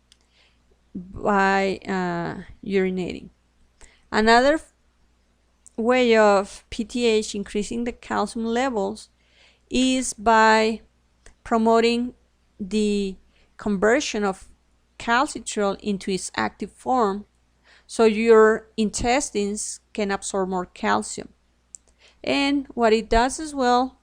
by urinating. Another way of PTH increasing the calcium levels is by promoting the conversion of calcitriol into its active form, so your intestines can absorb more calcium. And what it does as well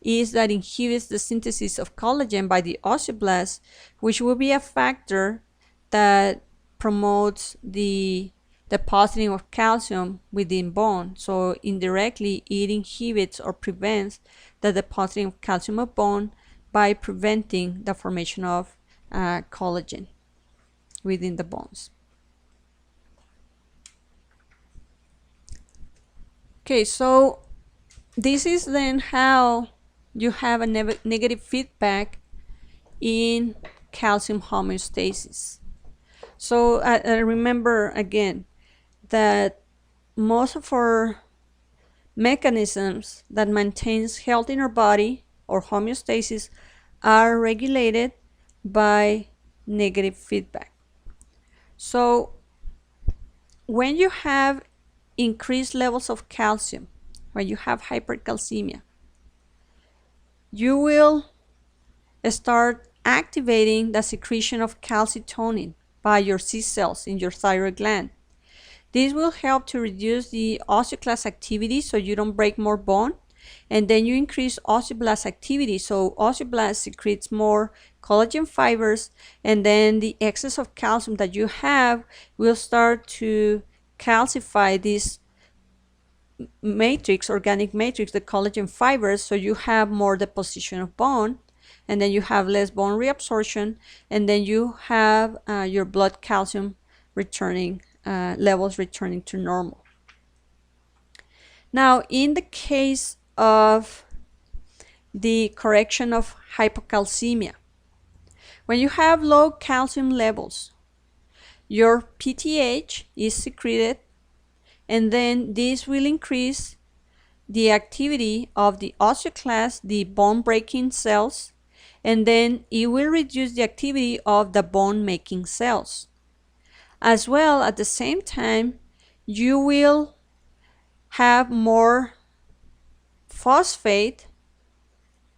is that it inhibits the synthesis of collagen by the osteoblasts, which will be a factor that promotes the depositing of calcium within bone. So indirectly, it inhibits or prevents the depositing of calcium of bone by preventing the formation of collagen within the bones. Okay, so this is then how you have a negative feedback in calcium homeostasis. So I remember again that most of our mechanisms that maintains health in our body or homeostasis are regulated by negative feedback. So when you have increased levels of calcium, when you have hypercalcemia, you will start activating the secretion of calcitonin by your C cells in your thyroid gland. This will help to reduce the osteoclast activity so you don't break more bone, and then you increase osteoblast activity so osteoblast secretes more collagen fibers, and then the excess of calcium that you have will start to calcify this matrix, organic matrix, the collagen fibers, so you have more deposition of bone, and then you have less bone reabsorption, and then you have your blood calcium returning, levels returning to normal. Now, in the case of the correction of hypocalcemia, when you have low calcium levels, your PTH is secreted, and then this will increase the activity of the osteoclast, the bone breaking cells, and then it will reduce the activity of the bone making cells. As well, at the same time, you will have more phosphate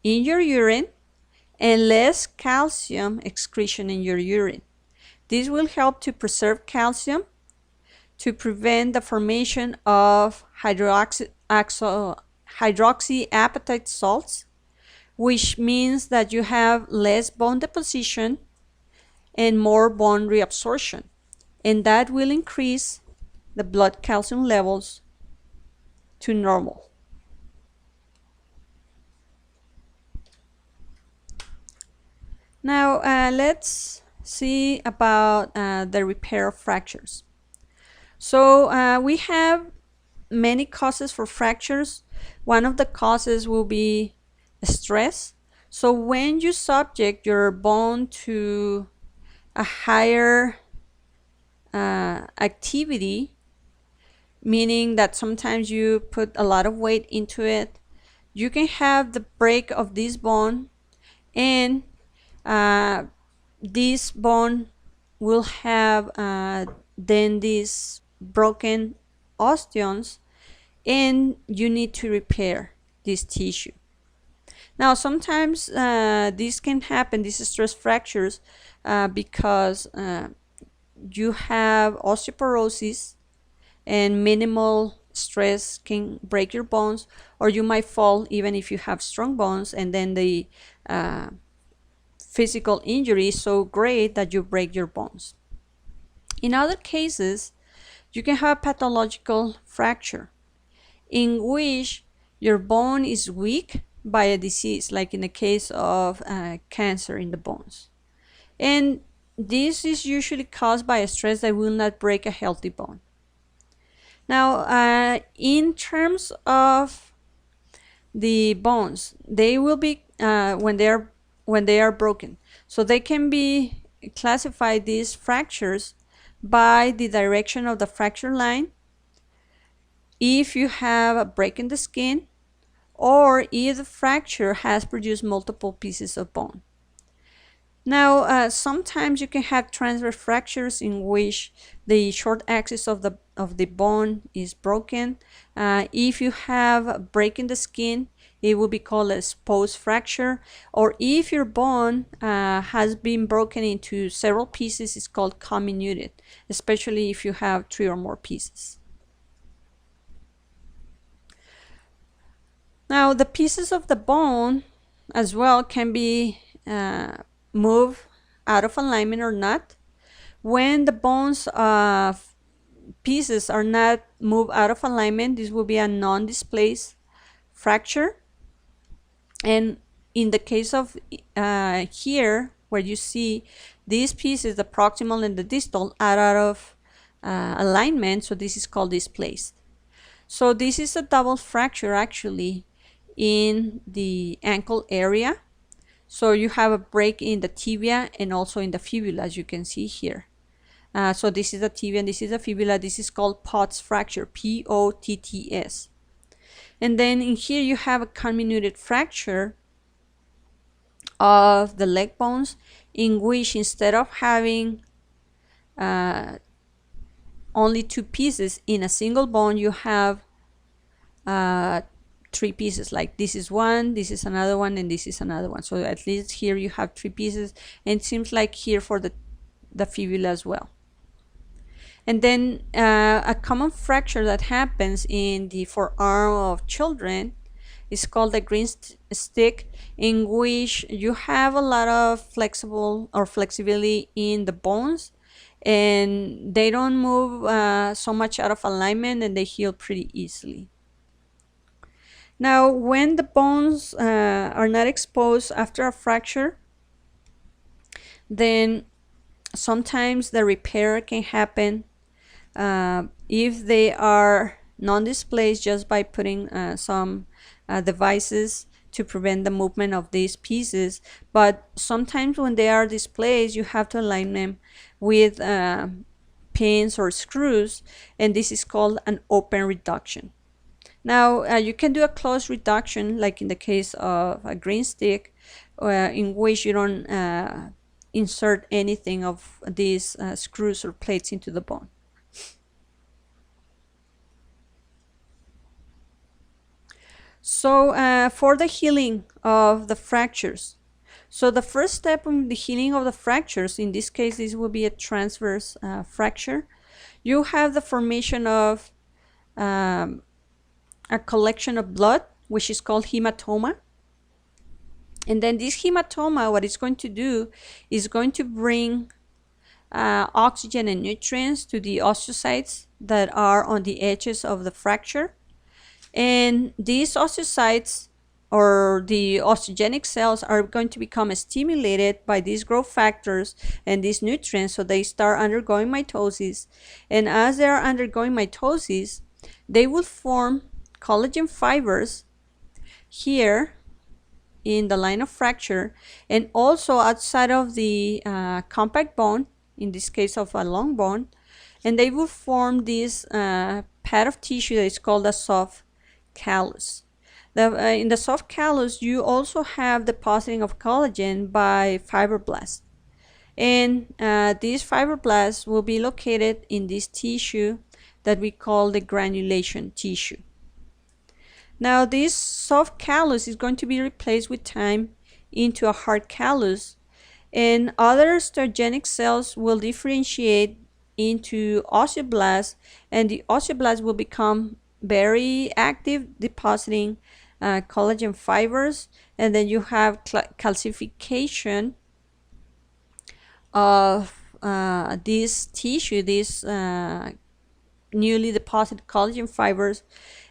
in your urine and less calcium excretion in your urine. This will help to preserve calcium, to prevent the formation of hydroxyapatite salts, which means that you have less bone deposition and more bone reabsorption, and that will increase the blood calcium levels to normal. Now let's see about the repair of fractures. So we have many causes for fractures. One of the causes will be stress. So when you subject your bone to a higher activity, meaning that sometimes you put a lot of weight into it, you can have the break of this bone, and this bone will have then these broken osteons, and you need to repair this tissue. Now, sometimes this can happen, these stress fractures, because you have osteoporosis, and minimal stress can break your bones, or you might fall even if you have strong bones, and then the physical injury is so great that you break your bones. In other cases, you can have pathological fracture in which your bone is weak by a disease, like in the case of cancer in the bones. And this is usually caused by a stress that will not break a healthy bone. Now, in terms of the bones, they will be when they are broken. So they can be classified, these fractures, by the direction of the fracture line, if you have a break in the skin, or if the fracture has produced multiple pieces of bone. Now, sometimes you can have transverse fractures in which the short axis of the bone is broken. If you have a break in the skin, it will be called a exposed fracture. Or if your bone has been broken into several pieces, it's called comminuted, especially if you have 3 or more pieces. Now, the pieces of the bone as well can be moved out of alignment or not. When the bones pieces are not moved out of alignment, this will be a non-displaced fracture. And in the case of here, where you see these pieces, the proximal and the distal, are out of alignment, so this is called displaced. So this is a double fracture actually in the ankle area. So you have a break in the tibia and also in the fibula, as you can see here. So this is the tibia and this is the fibula. This is called Potts fracture, P-O-T-T-S. And then in here you have a comminuted fracture of the leg bones, in which instead of having only two pieces in a single bone, you have three pieces. Like this is one, this is another one, and this is another one. So at least here you have three pieces, and it seems like here for the fibula as well. And then a common fracture that happens in the forearm of children is called the green stick, in which you have a lot of flexibility in the bones, and they don't move so much out of alignment, and they heal pretty easily. Now, when the bones are not exposed after a fracture, then sometimes the repair can happen if they are non-displaced, just by putting some devices to prevent the movement of these pieces. But sometimes when they are displaced, you have to align them with pins or screws, and this is called an open reduction. Now, you can do a closed reduction, like in the case of a green stick, in which you don't insert anything of these screws or plates into the bone. So for the healing of the fractures, so the first step in the healing of the fractures, in this case this will be a transverse fracture. You have the formation of a collection of blood, which is called hematoma. And then this hematoma, what it's going to do is going to bring oxygen and nutrients to the osteocytes that are on the edges of the fracture. And these osteocytes, or the osteogenic cells, are going to become stimulated by these growth factors and these nutrients, so they start undergoing mitosis. And as they are undergoing mitosis, they will form collagen fibers here in the line of fracture, and also outside of the compact bone, in this case of a long bone, and they will form this pad of tissue that is called a soft callus. In the soft callus, you also have depositing of collagen by fibroblasts. And these fibroblasts will be located in this tissue that we call the granulation tissue. Now, this soft callus is going to be replaced with time into a hard callus, and other osteogenic cells will differentiate into osteoblasts, and the osteoblasts will become very active, depositing collagen fibers. And then you have calcification of this tissue, these newly deposited collagen fibers,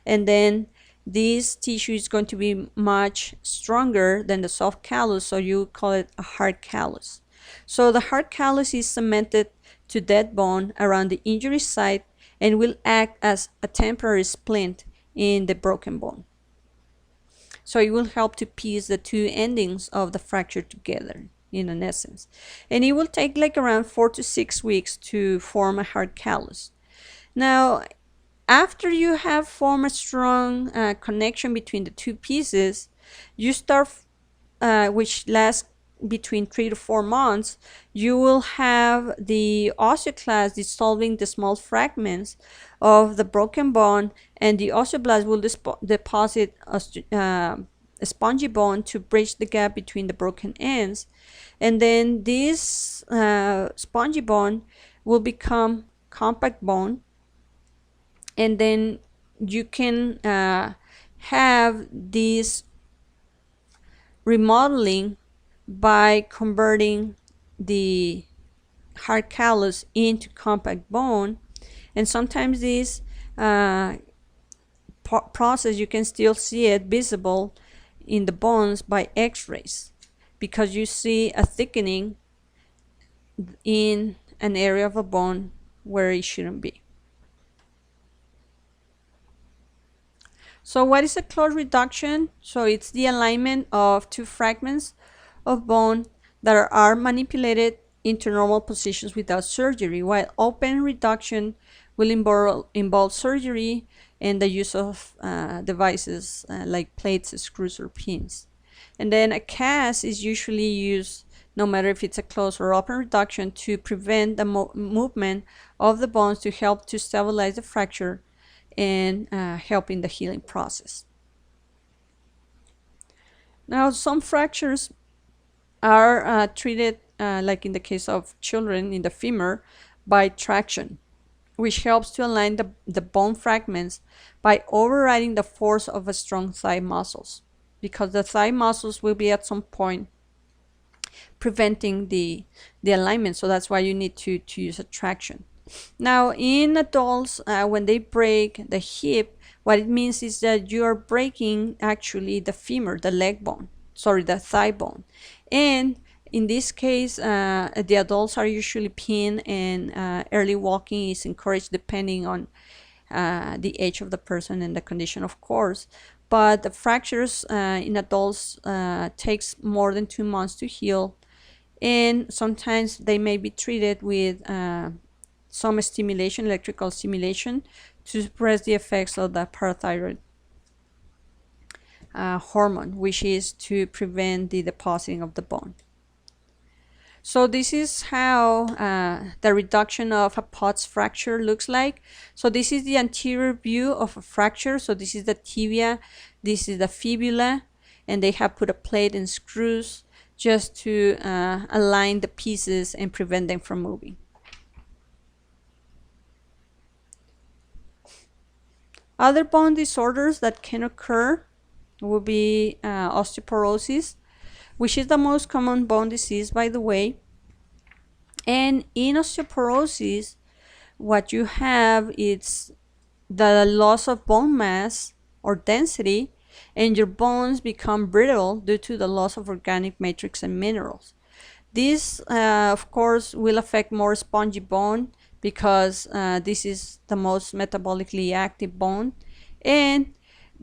and then this tissue is going to be much stronger than the soft callus, so you call it a hard callus. So the hard callus is cemented to dead bone around the injury site and will act as a temporary splint in the broken bone. So it will help to piece the two endings of the fracture together, in an essence. And it will take like around 4 to 6 weeks to form a hard callus. Now, after you have formed a strong connection between the two pieces, you start, which lasts between 3 to 4 months, you will have the osteoclast dissolving the small fragments of the broken bone, and the osteoblast will deposit a spongy bone to bridge the gap between the broken ends. And then this spongy bone will become compact bone, and then you can have this remodeling by converting the hard callus into compact bone. And sometimes this process, you can still see it visible in the bones by x-rays, because you see a thickening in an area of a bone where it shouldn't be. So what is a close reduction? So it's the alignment of two fragments of bone that are manipulated into normal positions without surgery, while open reduction will involve surgery and the use of devices like plates, screws, or pins. And then a cast is usually used, no matter if it's a closed or open reduction, to prevent the movement of the bones to help to stabilize the fracture and help in the healing process. Now, some fractures are treated, like in the case of children in the femur, by traction, which helps to align the bone fragments by overriding the force of a strong thigh muscles, because the thigh muscles will be at some point preventing the alignment. So that's why you need to use a traction. Now, in adults, when they break the hip, what it means is that you are breaking actually the femur, the leg bone, sorry, the thigh bone. And in this case, the adults are usually pinned, and early walking is encouraged depending on the age of the person and the condition, of course. But the fractures in adults takes more than 2 months to heal, and sometimes they may be treated with some stimulation, electrical stimulation, to suppress the effects of the parathyroid hormone, which is to prevent the depositing of the bone. So this is how the reduction of a Potts fracture looks like. So this is the anterior view of a fracture. So this is the tibia, this is the fibula, and they have put a plate and screws just to align the pieces and prevent them from moving. Other bone disorders that can occur will be osteoporosis, which is the most common bone disease, by the way. And in osteoporosis, what you have is the loss of bone mass or density, and your bones become brittle due to the loss of organic matrix and minerals. This, of course, will affect more spongy bone, because this is the most metabolically active bone, and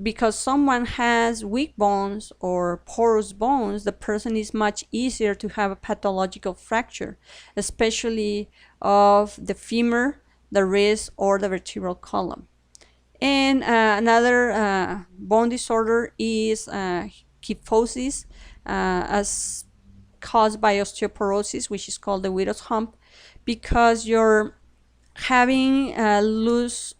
because someone has weak bones or porous bones, the person is much easier to have a pathological fracture, especially of the femur, the wrist, or the vertebral column. And another bone disorder is kyphosis, as caused by osteoporosis, which is called the widow's hump, because you're having loose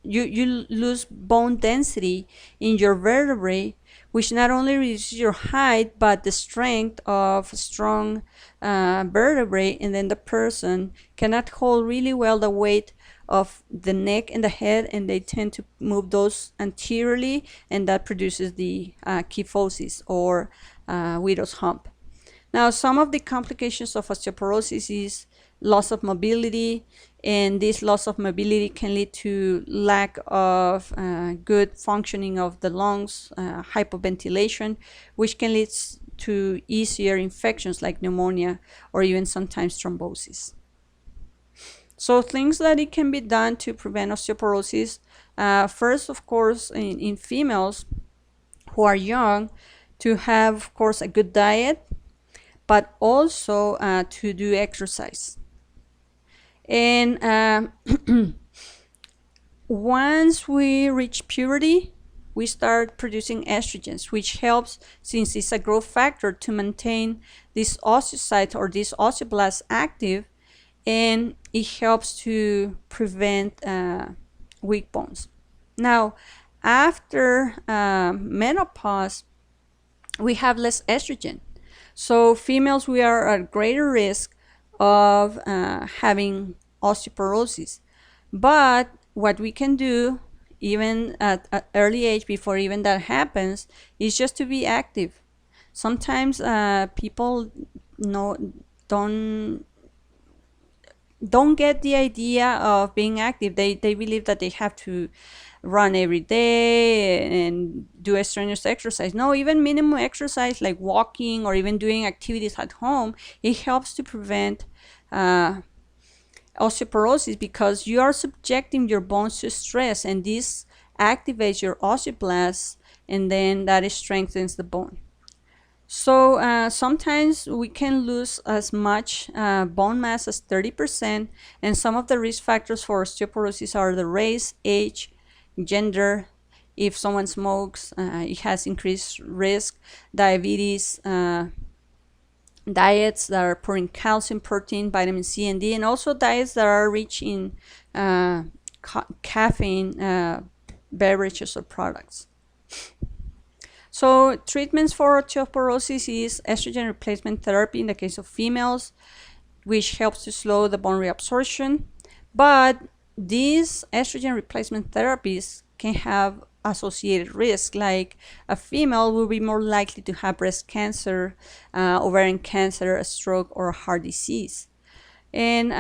you lose bone density in your vertebrae, which not only reduces your height but the strength of strong vertebrae, and then the person cannot hold really well the weight of the neck and the head, and they tend to move those anteriorly, and that produces the kyphosis or widow's hump. Now, some of the complications of osteoporosis is loss of mobility, and this loss of mobility can lead to lack of good functioning of the lungs, hypoventilation, which can lead to easier infections like pneumonia or even sometimes thrombosis. So things that it can be done to prevent osteoporosis, first, of course, in females who are young, to have, of course, a good diet, but also to do exercise. And once we reach puberty, we start producing estrogens, which helps, since it's a growth factor, to maintain this osteocyte or this osteoblast active, and it helps to prevent weak bones. Now, after menopause, we have less estrogen. So females, we are at greater risk of having osteoporosis. But what we can do, even at an early age, before even that happens, is just to be active. Sometimes people don't get the idea of being active. They believe that they have to run every day and do strenuous exercise. No, even minimum exercise like walking or even doing activities at home, it helps to prevent osteoporosis, because you are subjecting your bones to stress, and this activates your osteoblasts, and then that strengthens the bone. So sometimes we can lose as much bone mass as 30%, and some of the risk factors for osteoporosis are the race, age, gender. If someone smokes, it has increased risk. Diabetes, diets that are poor in calcium, protein, vitamin C and D, and also diets that are rich in caffeine beverages or products. So treatments for osteoporosis is estrogen replacement therapy in the case of females, which helps to slow the bone reabsorption. But these estrogen replacement therapies can have associated risks, like a female will be more likely to have breast cancer, ovarian cancer, a stroke, or a heart disease. And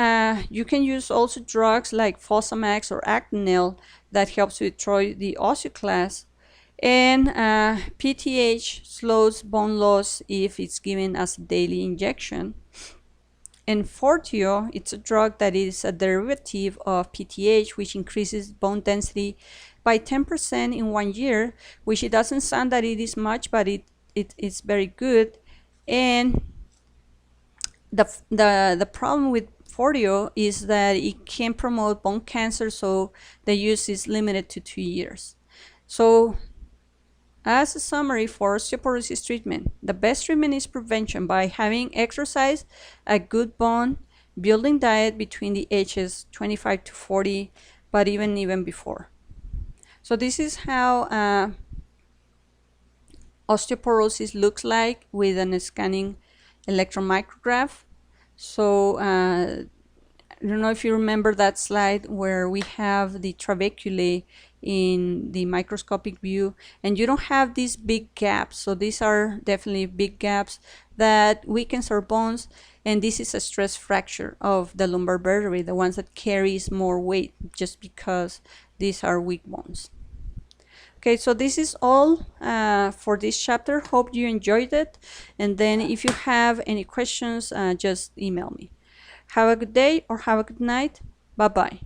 you can use also drugs like Fosamax or Actonel that helps to destroy the osteoclast. And PTH slows bone loss if it's given as a daily injection. And Forteo, it's a drug that is a derivative of PTH, which increases bone density by 10% in 1 year, which it doesn't sound that it is much, but it's very good. And the problem with Forteo is that it can promote bone cancer, so the use is limited to 2 years. So as a summary for osteoporosis treatment, the best treatment is prevention by having exercise, a good bone, building diet between the ages 25 to 40, but even before. So this is how osteoporosis looks like with an scanning electron micrograph. So I don't know if you remember that slide where we have the trabeculae in the microscopic view, and you don't have these big gaps. So these are definitely big gaps that weakens our bones, and this is a stress fracture of the lumbar vertebrae, the ones that carries more weight, just because these are weak bones. Okay, so this is all for this chapter. Hope you enjoyed it, and then if you have any questions, just email me. Have a good day or have a good night. Bye-bye.